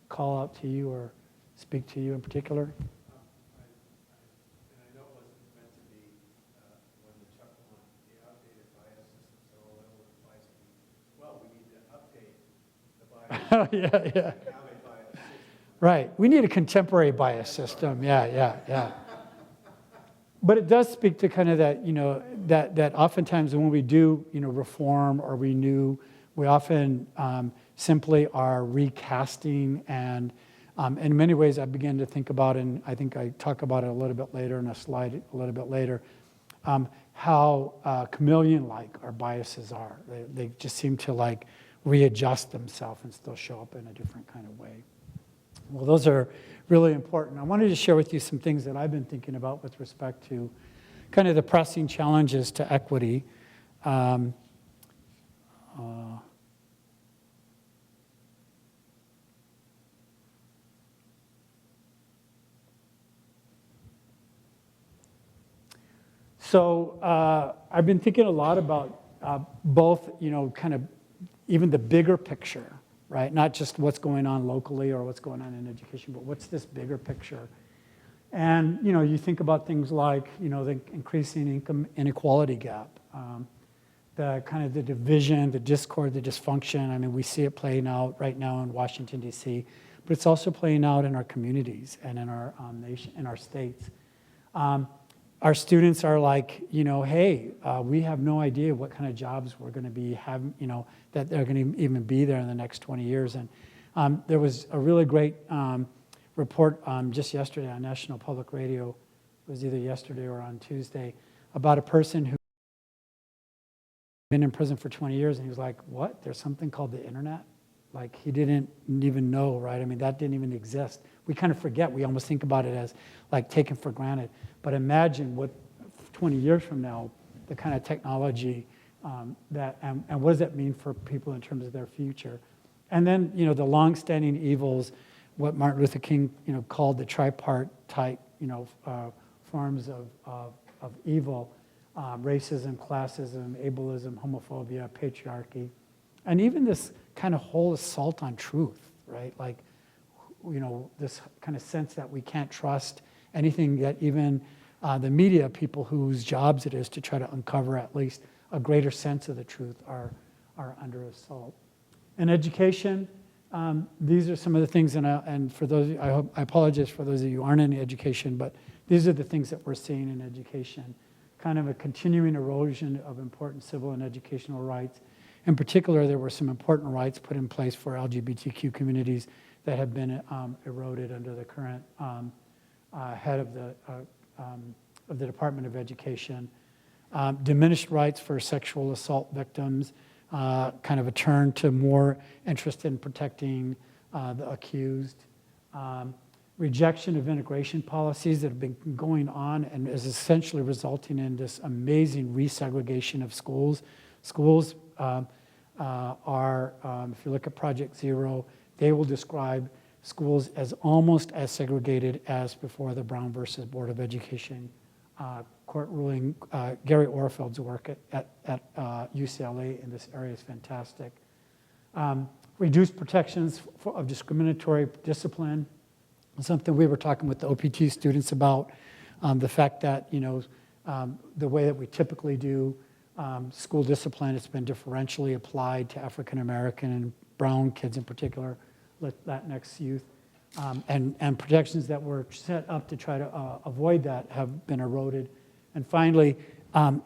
call out to you or speak to you in particular? And I know it wasn't meant to be when the Chuck one, the outdated bias system, so all that would advise me, well, we need to update the bias Yeah, yeah. how they buy a system. Right. We need a contemporary bias system. Yeah. But it does speak to kind of that, that oftentimes when we do, reform or renew, we often simply are recasting, and in many ways I begin to think about, and I think I talk about it a little bit later in a slide a little bit later, how chameleon-like our biases are. They just seem to readjust themselves and still show up in a different kind of way. Well, those are really important. I wanted to share with you some things that I've been thinking about with respect to kind of the pressing challenges to equity. So I've been thinking a lot about both, kind of even the bigger picture, right? Not just what's going on locally or what's going on in education, but what's this bigger picture? And, you think about things like, the increasing income inequality gap, the kind of the division, the discord, the dysfunction. I mean, we see it playing out right now in Washington, D.C., but it's also playing out in our communities and in our nation, in our states. Our students are like, hey, we have no idea what kind of jobs we're going to be having, that they're going to even be there in the next 20 years. And there was a really great report just yesterday on National Public Radio, it was either yesterday or on Tuesday, about a person who been in prison for 20 years, and he was like, what? There's something called the internet? Like, he didn't even know, right? I mean, that didn't even exist. We kind of forget. We almost think about it as like taken for granted. But imagine what 20 years from now, the kind of technology and what does that mean for people in terms of their future? And then, the long-standing evils, what Martin Luther King, called the tripartite, forms of evil, racism, classism, ableism, homophobia, patriarchy, and even this kind of whole assault on truth, right? Like, this kind of sense that we can't trust anything that even the media, people whose jobs it is to try to uncover at least a greater sense of the truth, are under assault. In education, these are some of the things, and for those, I apologize for those of you who aren't in education, but these are the things that we're seeing in education. Kind of a continuing erosion of important civil and educational rights. In particular, there were some important rights put in place for LGBTQ communities that have been eroded under the current head of the Department of Education. diminished rights for sexual assault victims, kind of a turn to more interest in protecting the accused, rejection of integration policies that have been going on and is essentially resulting in this amazing resegregation of schools. Schools are, if you look at Project Zero, they will describe schools as almost as segregated as before the Brown versus Board of Education court ruling. Gary Orfeld's work at UCLA in this area is fantastic. Reduced protections of discriminatory discipline, something we were talking with the OPT students about, the fact that, the way that we typically do school discipline, it's been differentially applied to African American and brown kids in particular, Latinx youth, and protections that were set up to try to avoid that have been eroded. And finally,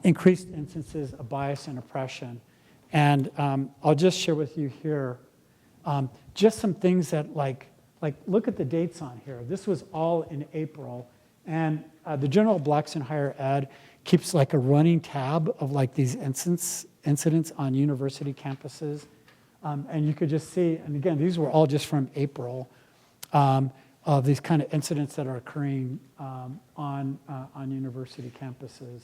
increased instances of bias and oppression. And I'll just share with you here just some things that like look at the dates on here. This was all in April, and the Journal of Blacks in Higher Ed keeps like a running tab of like these incidents on university campuses. And you could just see, and again, these were all just from April, of these kind of incidents that are occurring on university campuses.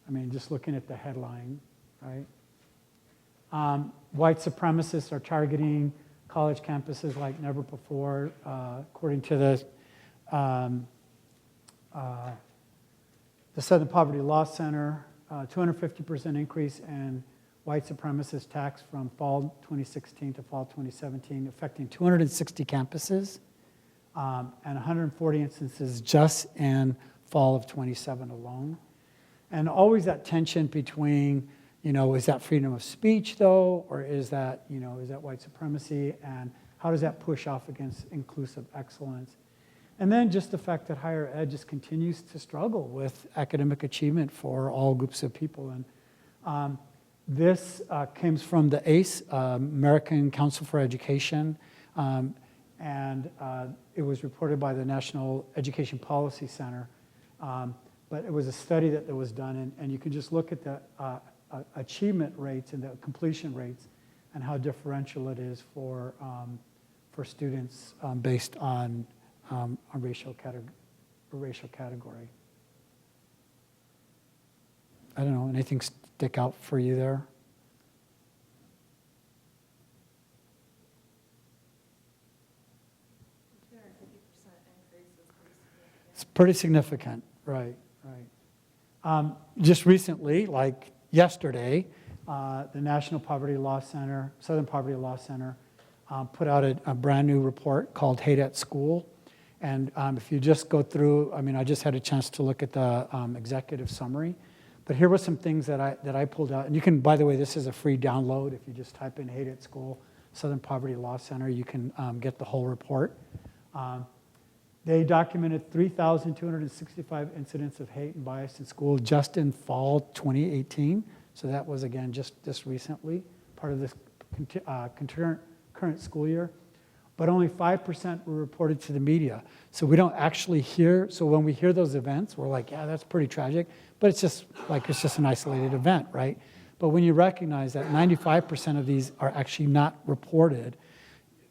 I mean, just looking at the headline, right? White supremacists are targeting college campuses like never before, according to the Southern Poverty Law Center. 250% increase in white supremacist attacks from fall 2016 to fall 2017, affecting 260 campuses, and 140 instances just in fall of 27 alone. And always that tension between, is that freedom of speech though, or is that white supremacy, and how does that push off against inclusive excellence? And then just the fact that higher ed just continues to struggle with academic achievement for all groups of people. And this comes from the ACE, American Council for Education, and it was reported by the National Education Policy Center. But it was a study that was done, and you can just look at the achievement rates and the completion rates and how differential it is for students based on a racial category. I don't know, anything stick out for you there? It's pretty significant, right. Just recently, like yesterday, the National Poverty Law Center, Southern Poverty Law Center, put out a brand new report called Hate at School. And if you just go through, I just had a chance to look at the executive summary, but here were some things that I pulled out. And you can, by the way, this is a free download. If you just type in Hate at School, Southern Poverty Law Center, you can get the whole report. They documented 3,265 incidents of hate and bias in school just in fall 2018. So that was, again, just recently, part of this current school year. But only 5% were reported to the media. So we don't actually hear, so when we hear those events, we're like, yeah, that's pretty tragic, but it's just an isolated event, right? But when you recognize that 95% of these are actually not reported,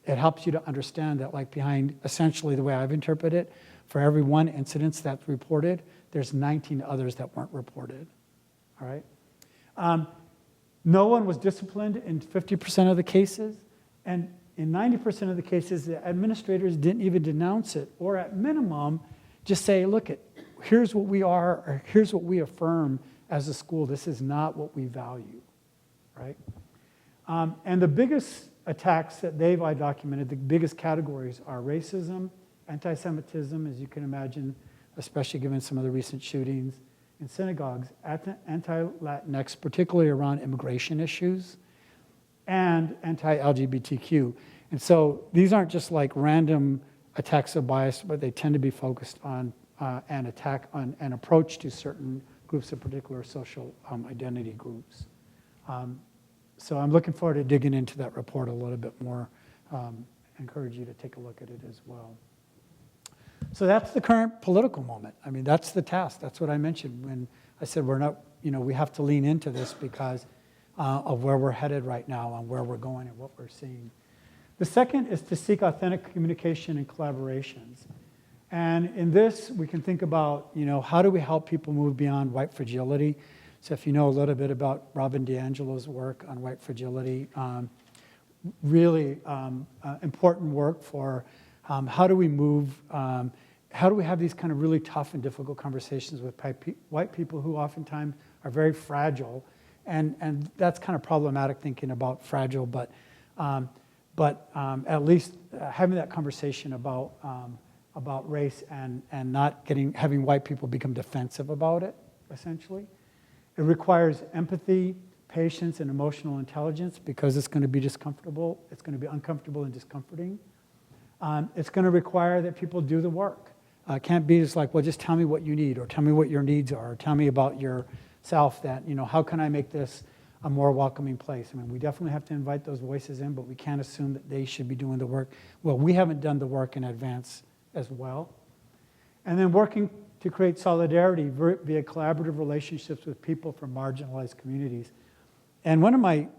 it helps you to understand that like behind, essentially the way I've interpreted it, for every one incident that's reported, there's 19 others that weren't reported, all right? No one was disciplined in 50% of the cases, and in 90% of the cases, the administrators didn't even denounce it, or at minimum, just say, look, here's what we are, or here's what we affirm as a school. This is not what we value, right? And the biggest attacks that they've documented, the biggest categories are racism, anti-Semitism, as you can imagine, especially given some of the recent shootings in synagogues, anti-Latinx, particularly around immigration issues, and anti-LGBTQ. And so these aren't just like random attacks of bias, but they tend to be focused on an attack on an approach to certain groups of particular social identity groups. So I'm looking forward to digging into that report a little bit more. Encourage you to take a look at it as well. So that's the current political moment. I mean, that's the task. That's what I mentioned when I said we're not, we have to lean into this because of where we're headed right now and where we're going and what we're seeing. The second is to seek authentic communication and collaborations. And in this, we can think about, how do we help people move beyond white fragility? So if you know a little bit about Robin DiAngelo's work on white fragility, really important work for how do we move, how do we have these kind of really tough and difficult conversations with white people who oftentimes are very fragile, and that's kind of problematic thinking about fragile, but at least having that conversation about race and not having white people become defensive about it, essentially. It requires empathy, patience, and emotional intelligence because it's going to be discomfortable. It's going to be uncomfortable and discomforting. It's going to require that people do the work. It can't be just like, well, just tell me what you need, or tell me what your needs are, or tell me about yourself, that, how can I make this a more welcoming place? I mean, we definitely have to invite those voices in, but we can't assume that they should be doing the work. Well, we haven't done the work in advance as well. And then working to create solidarity via collaborative relationships with people from marginalized communities. And one of my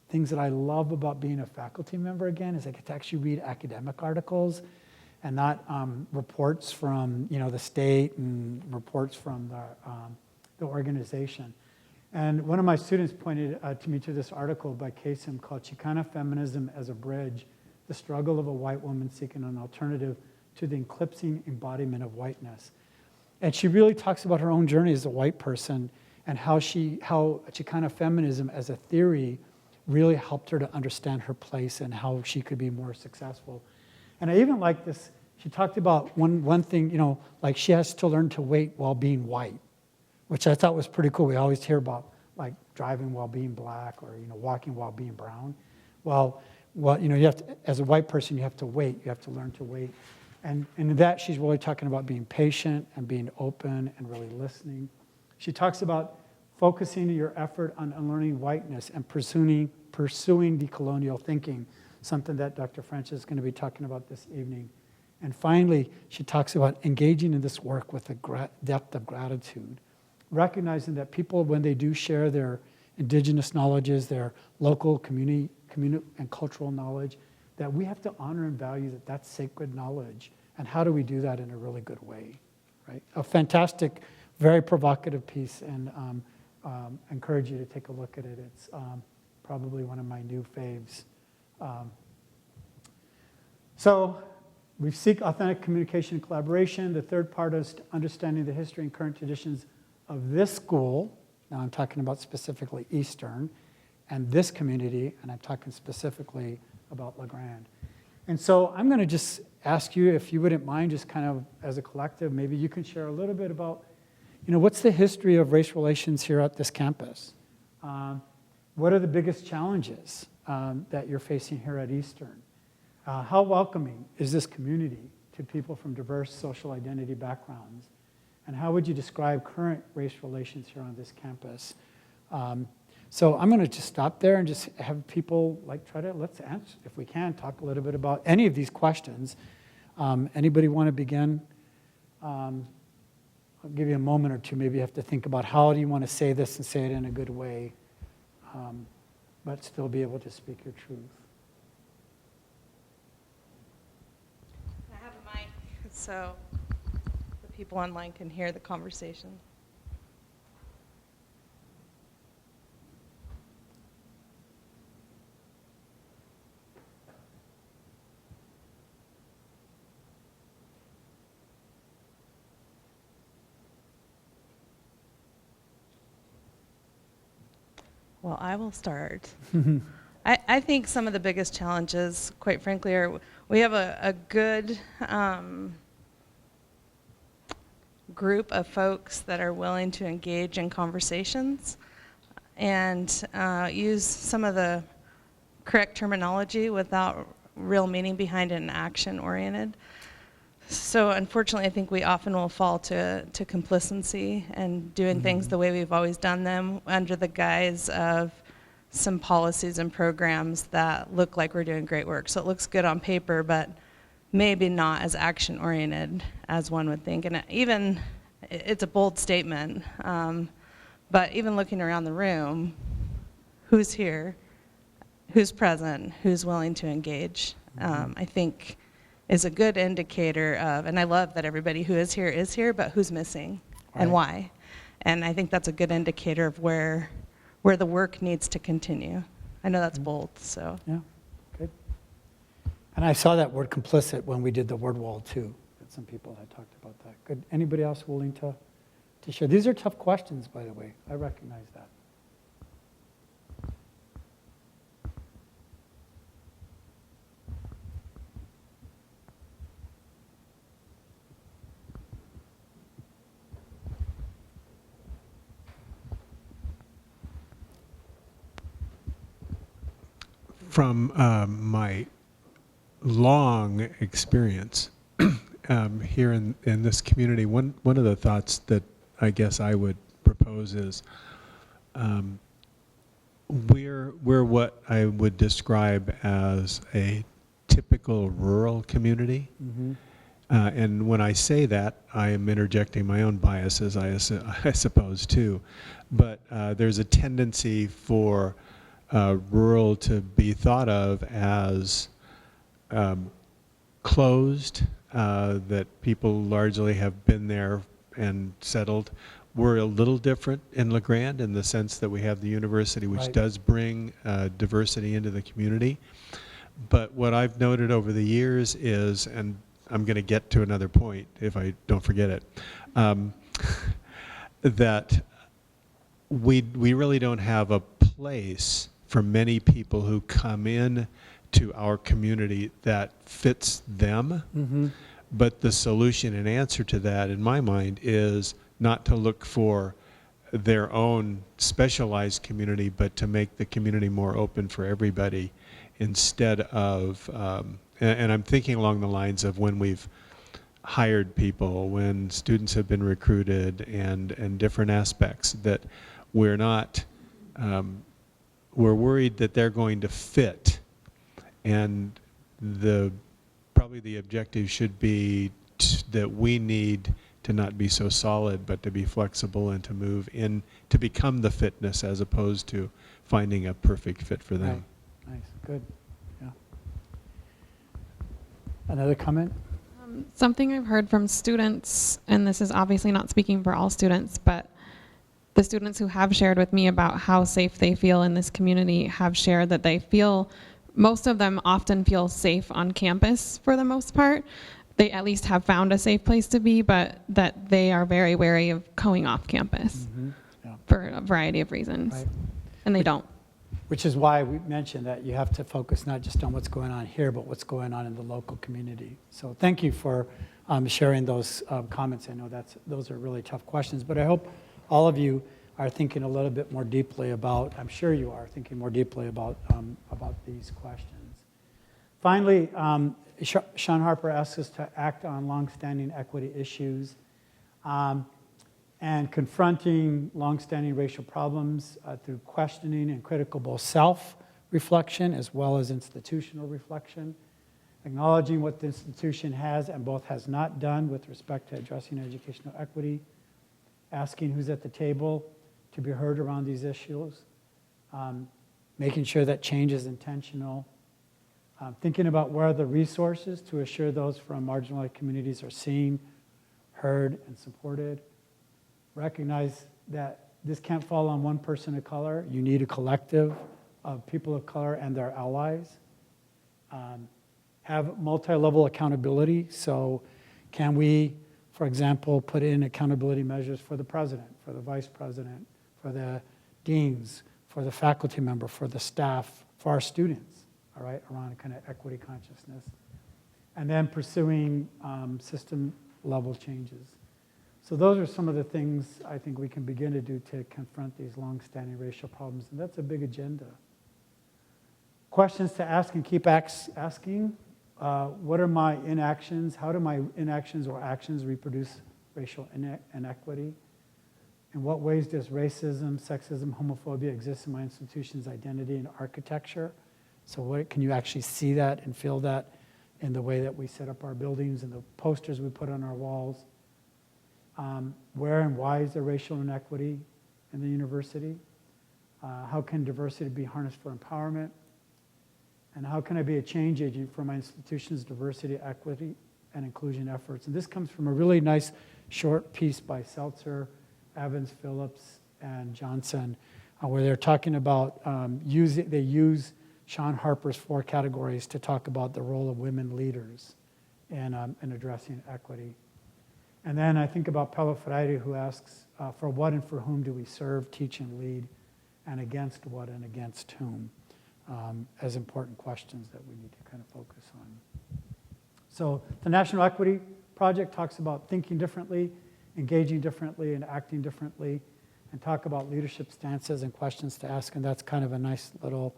things that I love about being a faculty member again is I get to actually read academic articles and not reports from the state and reports from the organization. And one of my students pointed to me to this article by Kasem called Chicana Feminism as a Bridge, the Struggle of a White Woman Seeking an Alternative to the Eclipsing Embodiment of Whiteness. And she really talks about her own journey as a white person and how Chicana feminism as a theory really helped her to understand her place and how she could be more successful. And I even like this, she talked about one thing, like she has to learn to wait while being white, which I thought was pretty cool. We always hear about like driving while being black or, walking while being brown. Well, you have to, as a white person, you have to wait. You have to learn to wait. And in that, she's really talking about being patient and being open and really listening. She talks about focusing your effort on unlearning whiteness and pursuing decolonial thinking, something that Dr. Francis is going to be talking about this evening. And finally, she talks about engaging in this work with a depth of gratitude, recognizing that people, when they do share their indigenous knowledges, their local community and cultural knowledge, that we have to honor and value that that's sacred knowledge. And how do we do that in a really good way, right? A fantastic, very provocative piece, and encourage you to take a look at it. It's probably one of my new faves. So we seek authentic communication and collaboration. The third part is understanding the history and current traditions of this school. Now I'm talking about specifically Eastern, and this community, and I'm talking specifically about LeGrand. And so I'm going to just ask you, if you wouldn't mind, just kind of as a collective, maybe you can share a little bit about, what's the history of race relations here at this campus? What are the biggest challenges that you're facing here at Eastern? How welcoming is this community to people from diverse social identity backgrounds? And how would you describe current race relations here on this campus? So I'm going to just stop there and just have people let's answer, if we can, talk a little bit about any of these questions. Anybody want to begin? I'll give you a moment or two. Maybe you have to think about how do you want to say this and say it in a good way, but still be able to speak your truth. I have a mic, so the people online can hear the conversation. Well, I will start. I think some of the biggest challenges, quite frankly, are we have a good group of folks that are willing to engage in conversations and use some of the correct terminology without real meaning behind it and action-oriented. So unfortunately, I think we often will fall to complacency and doing things the way we've always done them under the guise of some policies and programs that look like we're doing great work. So it looks good on paper, but maybe not as action-oriented as one would think. And even, it's a bold statement, but even looking around the room, who's here, who's present, who's willing to engage, I think is a good indicator of, and I love that everybody who is here, but who's missing and why. And I think that's a good indicator of where the work needs to continue. I know that's bold, so. Yeah, good. And I saw that word complicit when we did the word wall too. That some people had talked about that. Good. Anybody else willing to share? These are tough questions, by the way. I recognize that. From my long experience here in this community, one of the thoughts that I guess I would propose is we're what I would describe as a typical rural community. Mm-hmm. And when I say that, I am interjecting my own biases, I suppose, too. But there's a tendency for rural to be thought of as closed, that people largely have been there and settled. We're a little different in LeGrand in the sense that we have the university, which Right. does bring diversity into the community. But what I've noted over the years is, and I'm going to get to another point if I don't forget it, that we really don't have a place for many people who come in to our community that fits them. Mm-hmm. But the solution and answer to that, in my mind, is not to look for their own specialized community, but to make the community more open for everybody instead of, and I'm thinking along the lines of when we've hired people, when students have been recruited, and different aspects, that we're not, we're worried that they're going to fit, and probably the objective should be that we need to not be so solid, but to be flexible and to move in to become the fitness as opposed to finding a perfect fit for them. Right. Nice, good, yeah. Another comment? Something I've heard from students, and this is obviously not speaking for all students, but the students who have shared with me about how safe they feel in this community have shared that they feel, most of them often feel safe on campus for the most part. They at least have found a safe place to be, but that they are very wary of going off campus Yeah. for a variety of reasons. Right. And they don't. Which is why we mentioned that you have to focus not just on what's going on here, but what's going on in the local community. So thank you for sharing those comments. I know those are really tough questions, but I hope all of you are thinking a little bit more deeply about, I'm sure you are thinking more deeply about these questions. Finally, Sean Harper asks us to act on longstanding equity issues and confronting longstanding racial problems through questioning and critical both self-reflection as well as institutional reflection, acknowledging what the institution has and both has not done with respect to addressing educational equity, asking who's at the table to be heard around these issues, making sure that change is intentional, thinking about where are the resources to assure those from marginalized communities are seen, heard, and supported. Recognize that this can't fall on one person of color. You need a collective of people of color and their allies. Have multi-level accountability. So can we, for example, put in accountability measures for the president, for the vice president, for the deans, for the faculty member, for the staff, for our students, all right, around kind of equity consciousness. And then pursuing system-level changes. So those are some of the things I think we can begin to do to confront these long-standing racial problems, and that's a big agenda. Questions to ask and keep asking. What are my inactions? How do my inactions or actions reproduce racial inequity? In what ways does racism, sexism, homophobia exist in my institution's identity and architecture? So can you actually see that and feel that in the way that we set up our buildings and the posters we put on our walls. Where and why is there racial inequity in the university? How can diversity be harnessed for empowerment? And how can I be a change agent for my institution's diversity, equity, and inclusion efforts? And this comes from a really nice short piece by Seltzer, Evans, Phillips, and Johnson, where they're talking about they use Sean Harper's 4 categories to talk about the role of women leaders in addressing equity. And then I think about Paulo Freire, who asks, for what and for whom do we serve, teach, and lead, and against what and against whom, as important questions that we need to kind of focus on. So the National Equity Project talks about thinking differently, engaging differently, and acting differently, and talk about leadership stances and questions to ask, and that's kind of a nice little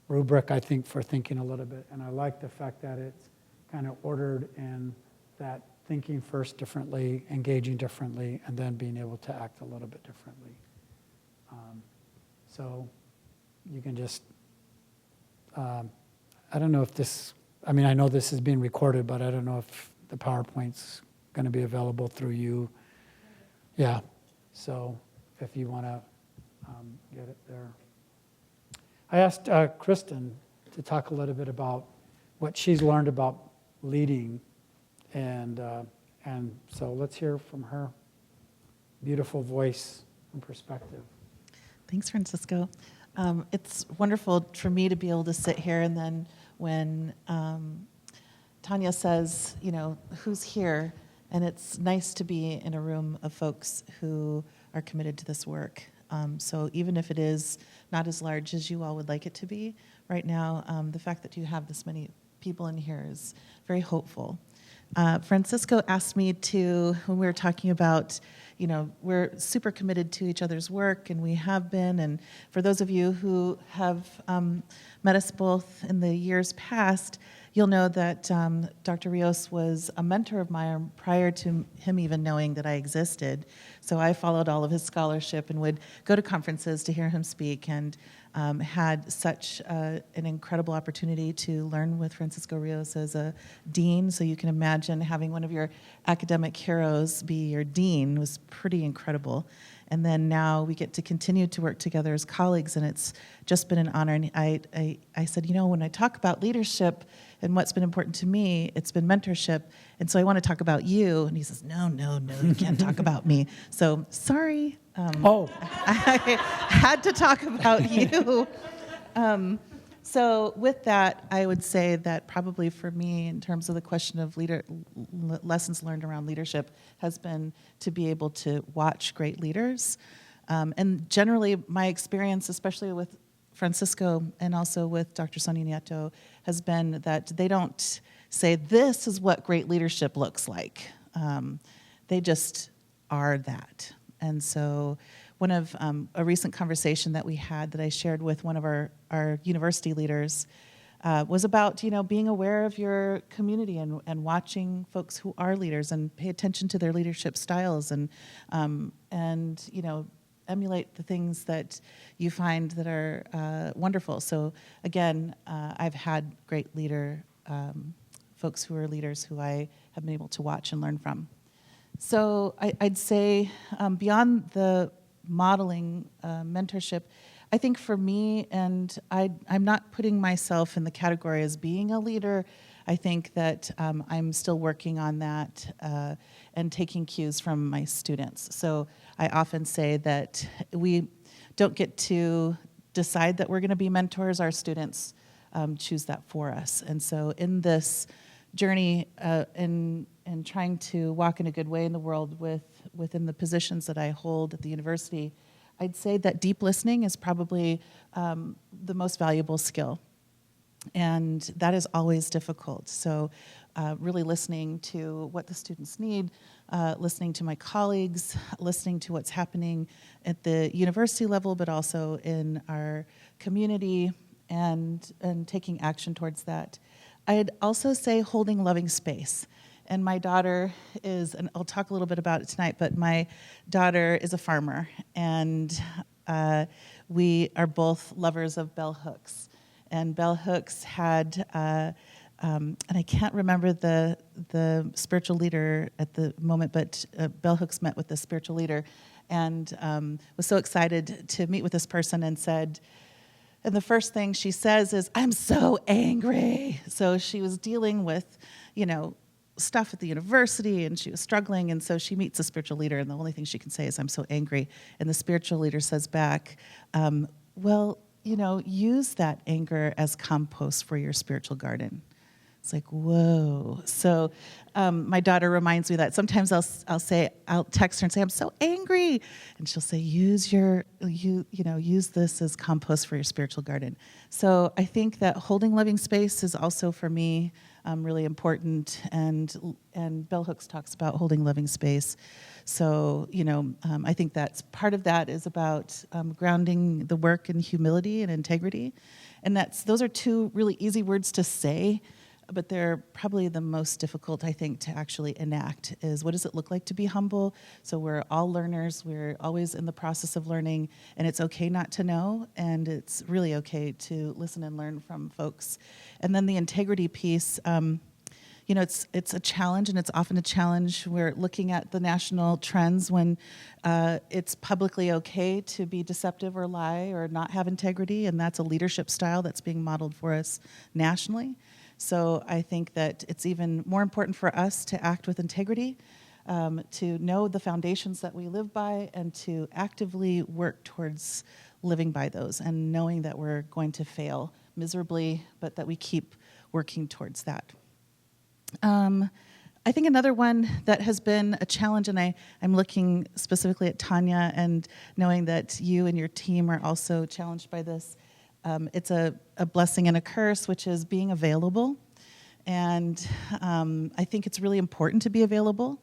rubric, I think, for thinking a little bit. And I like the fact that it's kind of ordered in that thinking first differently, engaging differently, and then being able to act a little bit differently. So you can just, I don't know if this, I mean, I know this is being recorded, but I don't know if the PowerPoint's going to be available through you. Yeah, so if you want to get it there. I asked Kristen to talk a little bit about what she's learned about leading, and so let's hear from her. Beautiful voice and perspective. Thanks, Francisco. It's wonderful for me to be able to sit here, and then when Tanya says, you know, who's here, and it's nice to be in a room of folks who are committed to this work. So even if it is not as large as you all would like it to be right now, the fact that you have this many people in here is very hopeful. Francisco asked me to, when we were talking about, you know, we're super committed to each other's work, and we have been, and for those of you who have met us both in the years past, you'll know that Dr. Rios was a mentor of mine prior to him even knowing that I existed. So I followed all of his scholarship and would go to conferences to hear him speak, and had such an incredible opportunity to learn with Francisco Rios as a dean. So you can imagine having one of your academic heroes be your dean was pretty incredible. And then now we get to continue to work together as colleagues, and it's just been an honor. And I said, you know, when I talk about leadership and what's been important to me, it's been mentorship. And so I want to talk about you. And he says, no, you can't talk about me. So sorry. I had to talk about you. So with that, I would say that probably for me, in terms of the question of lessons learned around leadership, has been to be able to watch great leaders. And generally, my experience, especially with Francisco and also with Dr. Sonia Nieto, has been that they don't say, this is what great leadership looks like. They just are that. And so one of a recent conversation that we had that I shared with one of our university leaders was about, you know, being aware of your community and watching folks who are leaders and pay attention to their leadership styles and you know, emulate the things that you find that are wonderful. So again, I've had great folks who are leaders who I have been able to watch and learn from. So I'd say beyond the modeling mentorship, I think for me, and I'm not putting myself in the category as being a leader. I think that I'm still working on that and taking cues from my students. So I often say that we don't get to decide that we're going to be mentors. Our students choose that for us. And so in this journey in trying to walk in a good way in the world within the positions that I hold at the university, I'd say that deep listening is probably the most valuable skill. And that is always difficult. So really listening to what the students need, listening to my colleagues, listening to what's happening at the university level, but also in our community, and taking action towards that. I'd also say holding loving space. And my daughter is, and I'll talk a little bit about it tonight, but my daughter is a farmer, and we are both lovers of bell hooks. And bell hooks had and I can't remember the spiritual leader at the moment, but Bell Hooks met with the spiritual leader and was so excited to meet with this person and said, and the first thing she says is, "I'm so angry." So she was dealing with, stuff at the university and she was struggling. And so she meets a spiritual leader and the only thing she can say is, "I'm so angry." And the spiritual leader says back, well, use that anger as compost for your spiritual garden. It's like, whoa. So my daughter reminds me that sometimes I'll text her and say, "I'm so angry." And she'll say, use this as compost for your spiritual garden. So I think that holding loving space is also for me really important. And Bell Hooks talks about holding loving space. So, I think that's part of that is about grounding the work in humility and integrity. And those are two really easy words to say, but they're probably the most difficult, I think, to actually enact is what does it look like to be humble? So we're all learners. We're always in the process of learning, and it's okay not to know, and it's really okay to listen and learn from folks. And then the integrity piece, it's a challenge, and it's often a challenge. We're looking at the national trends when it's publicly okay to be deceptive or lie or not have integrity, and that's a leadership style that's being modeled for us nationally. So I think that it's even more important for us to act with integrity, to know the foundations that we live by, and to actively work towards living by those and knowing that we're going to fail miserably, but that we keep working towards that. I think another one that has been a challenge, and I'm looking specifically at Tanya and knowing that you and your team are also challenged by this, it's a blessing and a curse, which is being available. And I think it's really important to be available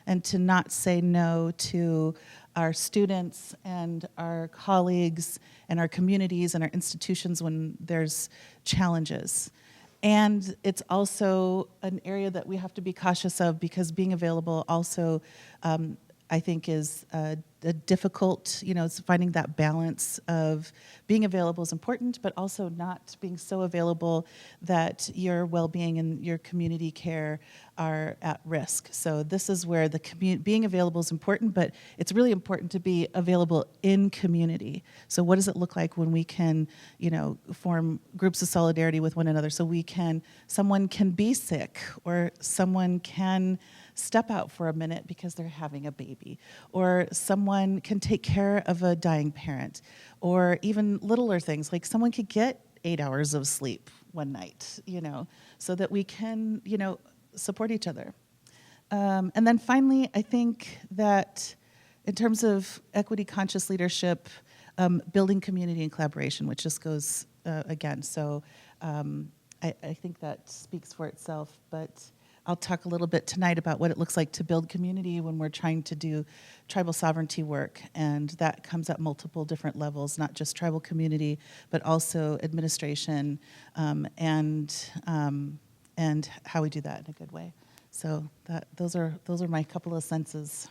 and to not say no to our students and our colleagues and our communities and our institutions when there's challenges. And it's also an area that we have to be cautious of because being available also, I think, is a difficult, it's finding that balance of being available is important, but also not being so available that your well-being and your community care are at risk. So this is where being available is important, but it's really important to be available in community. So what does it look like when we can, form groups of solidarity with one another? So someone can be sick, or someone can step out for a minute because they're having a baby, or someone can take care of a dying parent, or even littler things like someone could get 8 hours of sleep one night, so that we can, support each other. And then finally, I think that in terms of equity conscious leadership, building community and collaboration, which just goes again. So I think that speaks for itself, but I'll talk a little bit tonight about what it looks like to build community when we're trying to do tribal sovereignty work, and that comes at multiple different levels, not just tribal community, but also administration, and how we do that in a good way. So those are my couple of senses.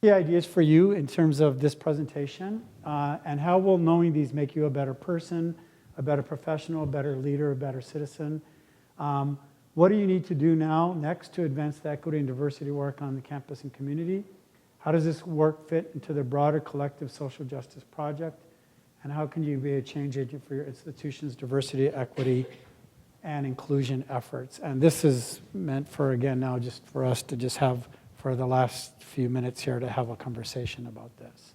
Ideas for you in terms of this presentation, and how will knowing these make you a better person, a better professional, a better leader, a better citizen? What do you need to do next to advance the equity and diversity work on the campus and community? How does this work fit into the broader collective social justice project? And how can you be a change agent for your institution's diversity, equity, and inclusion efforts? And this is meant for, again, now just for us to just have for the last few minutes here to have a conversation about this.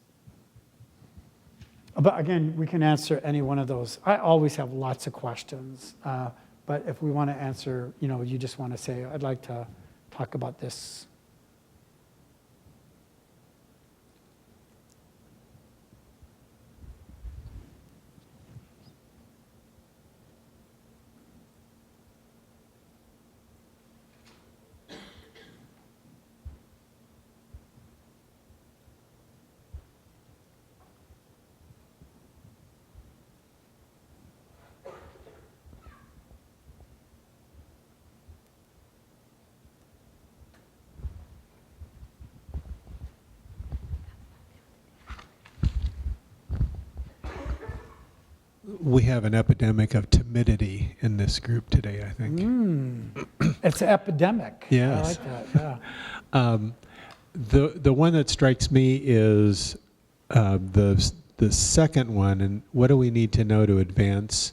But again, we can answer any one of those. I always have lots of questions, but if we want to answer, you just want to say, I'd like to talk about this. We have an epidemic of timidity in this group today, I think. It's an epidemic. Yes. I like that, yeah. The one that strikes me is the second one, and what do we need to know to advance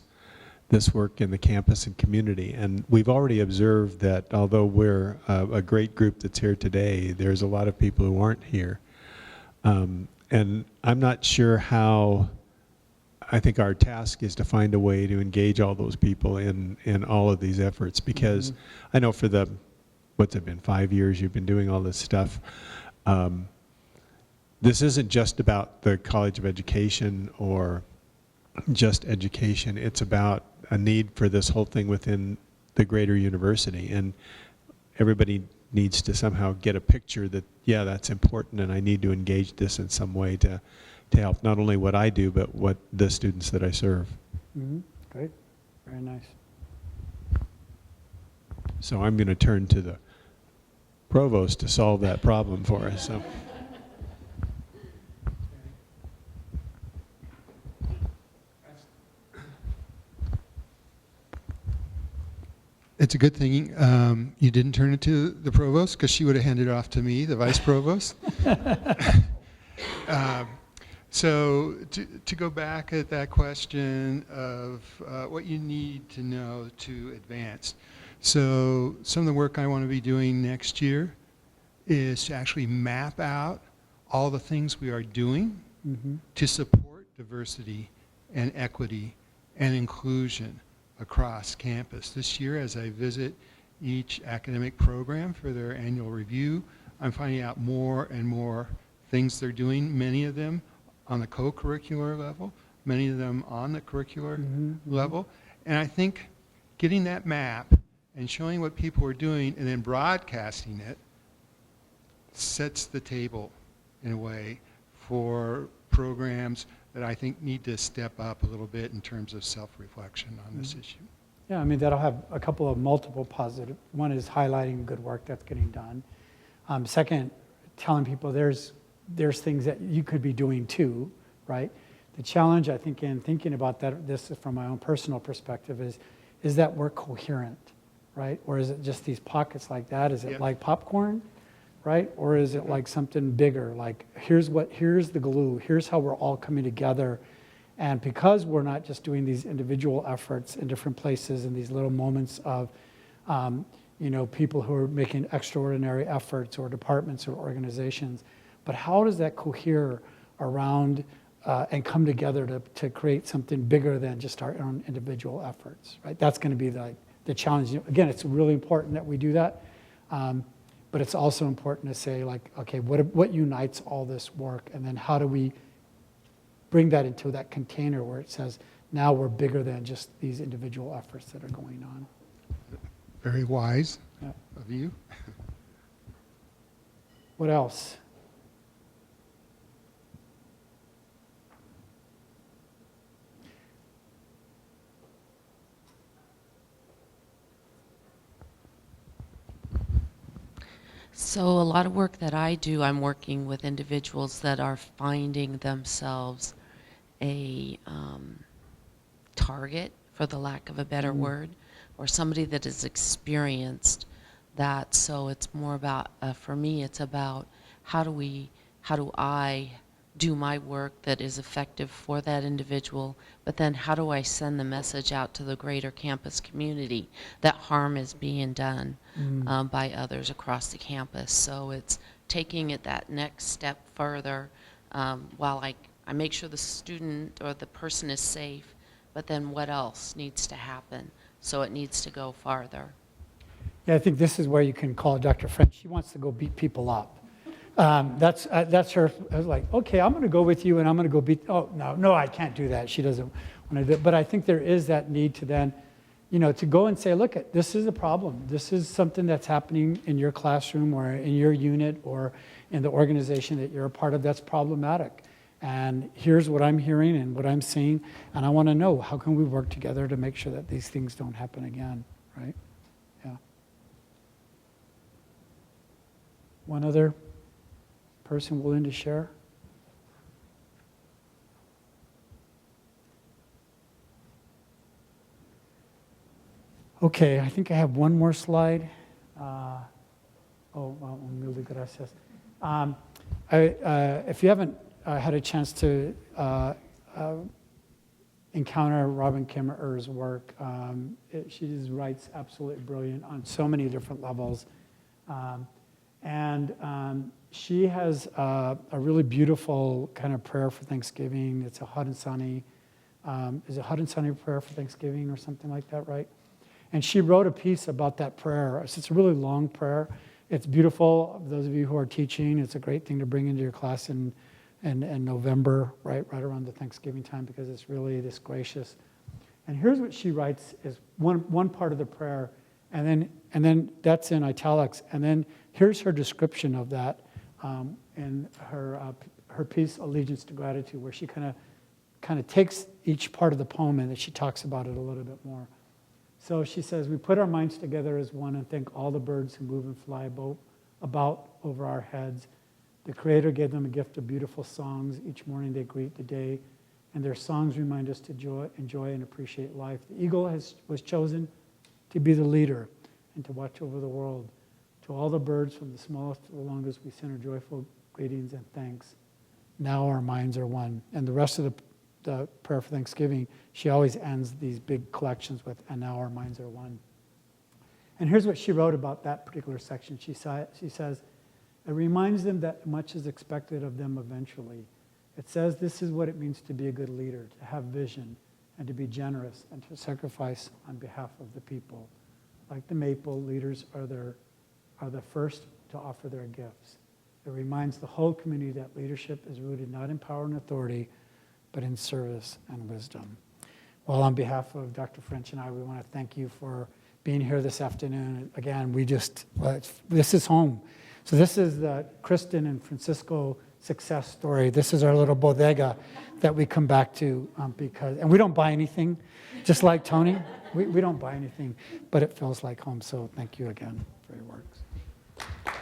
this work in the campus and community? And we've already observed that although we're a great group that's here today, there's a lot of people who aren't here. And I'm not sure how. I think our task is to find a way to engage all those people in all of these efforts, because I know for the, what's it been, 5 years you've been doing all this stuff. This isn't just about the College of Education or just education. It's about a need for this whole thing within the greater university, and everybody needs to somehow get a picture that, yeah, that's important, and I need to engage this in some way to help not only what I do, but what the students that I serve. Great, very nice. So I'm going to turn to the provost to solve that problem for us. So. It's a good thing you didn't turn it to the provost, because she would have handed it off to me, the vice provost. So to go back at that question of what you need to know to advance. So some of the work I want to be doing next year is to actually map out all the things we are doing to support diversity and equity and inclusion across campus. This year, as I visit each academic program for their annual review, I'm finding out more and more things they're doing, many of them on the co-curricular level, many of them on the curricular level. And I think getting that map and showing what people are doing and then broadcasting it sets the table in a way for programs that I think need to step up a little bit in terms of self-reflection on this issue. Yeah, I mean, that'll have a couple of multiple positive. One is highlighting good work that's getting done. Second, telling people there's things that you could be doing too, right? The challenge, I think, in thinking about that, this is from my own personal perspective, is that work coherent, right? Or is it just these pockets like that? Is it like popcorn, right? Or is it like something bigger? Like here's the glue. Here's how we're all coming together. And because we're not just doing these individual efforts in different places and these little moments of, people who are making extraordinary efforts, or departments or organizations, but how does that cohere around and come together to create something bigger than just our own individual efforts, right? That's going to be the challenge. Again, it's really important that we do that, but it's also important to say, like, okay, what unites all this work, and then how do we bring that into that container where it says, now we're bigger than just these individual efforts that are going on. Very wise of you. What else? So a lot of work that I do, I'm working with individuals that are finding themselves a target, for the lack of a better word, or somebody that has experienced that. So it's more about, for me, it's about how do I do my work that is effective for that individual, but then how do I send the message out to the greater campus community that harm is being done by others across the campus. So it's taking it that next step further while I make sure the student or the person is safe, but then what else needs to happen? So it needs to go farther. Yeah, I think this is where you can call Dr. French. She wants to go beat people up. That's her. I was like, okay, I'm going to go with you, and I'm going to go beat. Oh no, I can't do that. She doesn't want to do it. But I think there is that need to then, to go and say, look, this is a problem. This is something that's happening in your classroom or in your unit or in the organization that you're a part of. That's problematic. And here's what I'm hearing and what I'm seeing, and I want to know, how can we work together to make sure that these things don't happen again, right? Yeah. One other person willing to share? Okay, I think I have one more slide. Well, mil gracias. If you haven't had a chance to encounter Robin Kimmerer's work, she just writes absolutely brilliant on so many different levels. She has a really beautiful kind of prayer for Thanksgiving. It's a hot and sunny. Is it hot and sunny prayer for Thanksgiving or something like that, right? And she wrote a piece about that prayer. It's a really long prayer. It's beautiful. Those of you who are teaching, it's a great thing to bring into your class in November, right around the Thanksgiving time, because it's really this gracious. And here's what she writes is one part of the prayer, and then that's in italics. And then here's her description of that in her piece, Allegiance to Gratitude, where she kind of takes each part of the poem and then she talks about it a little bit more. So she says, we put our minds together as one and thank all the birds who move and fly about over our heads. The Creator gave them a gift of beautiful songs. Each morning they greet the day, and their songs remind us to enjoy and appreciate life. The eagle was chosen to be the leader and to watch over the world. To all the birds, from the smallest to the longest, we send our joyful greetings and thanks. Now our minds are one. And the rest of the prayer for Thanksgiving, she always ends these big collections with, and now our minds are one. And here's what she wrote about that particular section. She says, it reminds them that much is expected of them eventually. It says this is what it means to be a good leader, to have vision, and to be generous, and to sacrifice on behalf of the people. Like the maple, leaders are the first to offer their gifts. It reminds the whole community that leadership is rooted not in power and authority, but in service and wisdom. Well, on behalf of Dr. French and I, we want to thank you for being here this afternoon. Again, this is home. So this is the Kristen and Francisco success story. This is our little bodega that we come back to and we don't buy anything, just like Tony. We don't buy anything, but it feels like home. So thank you again for your works.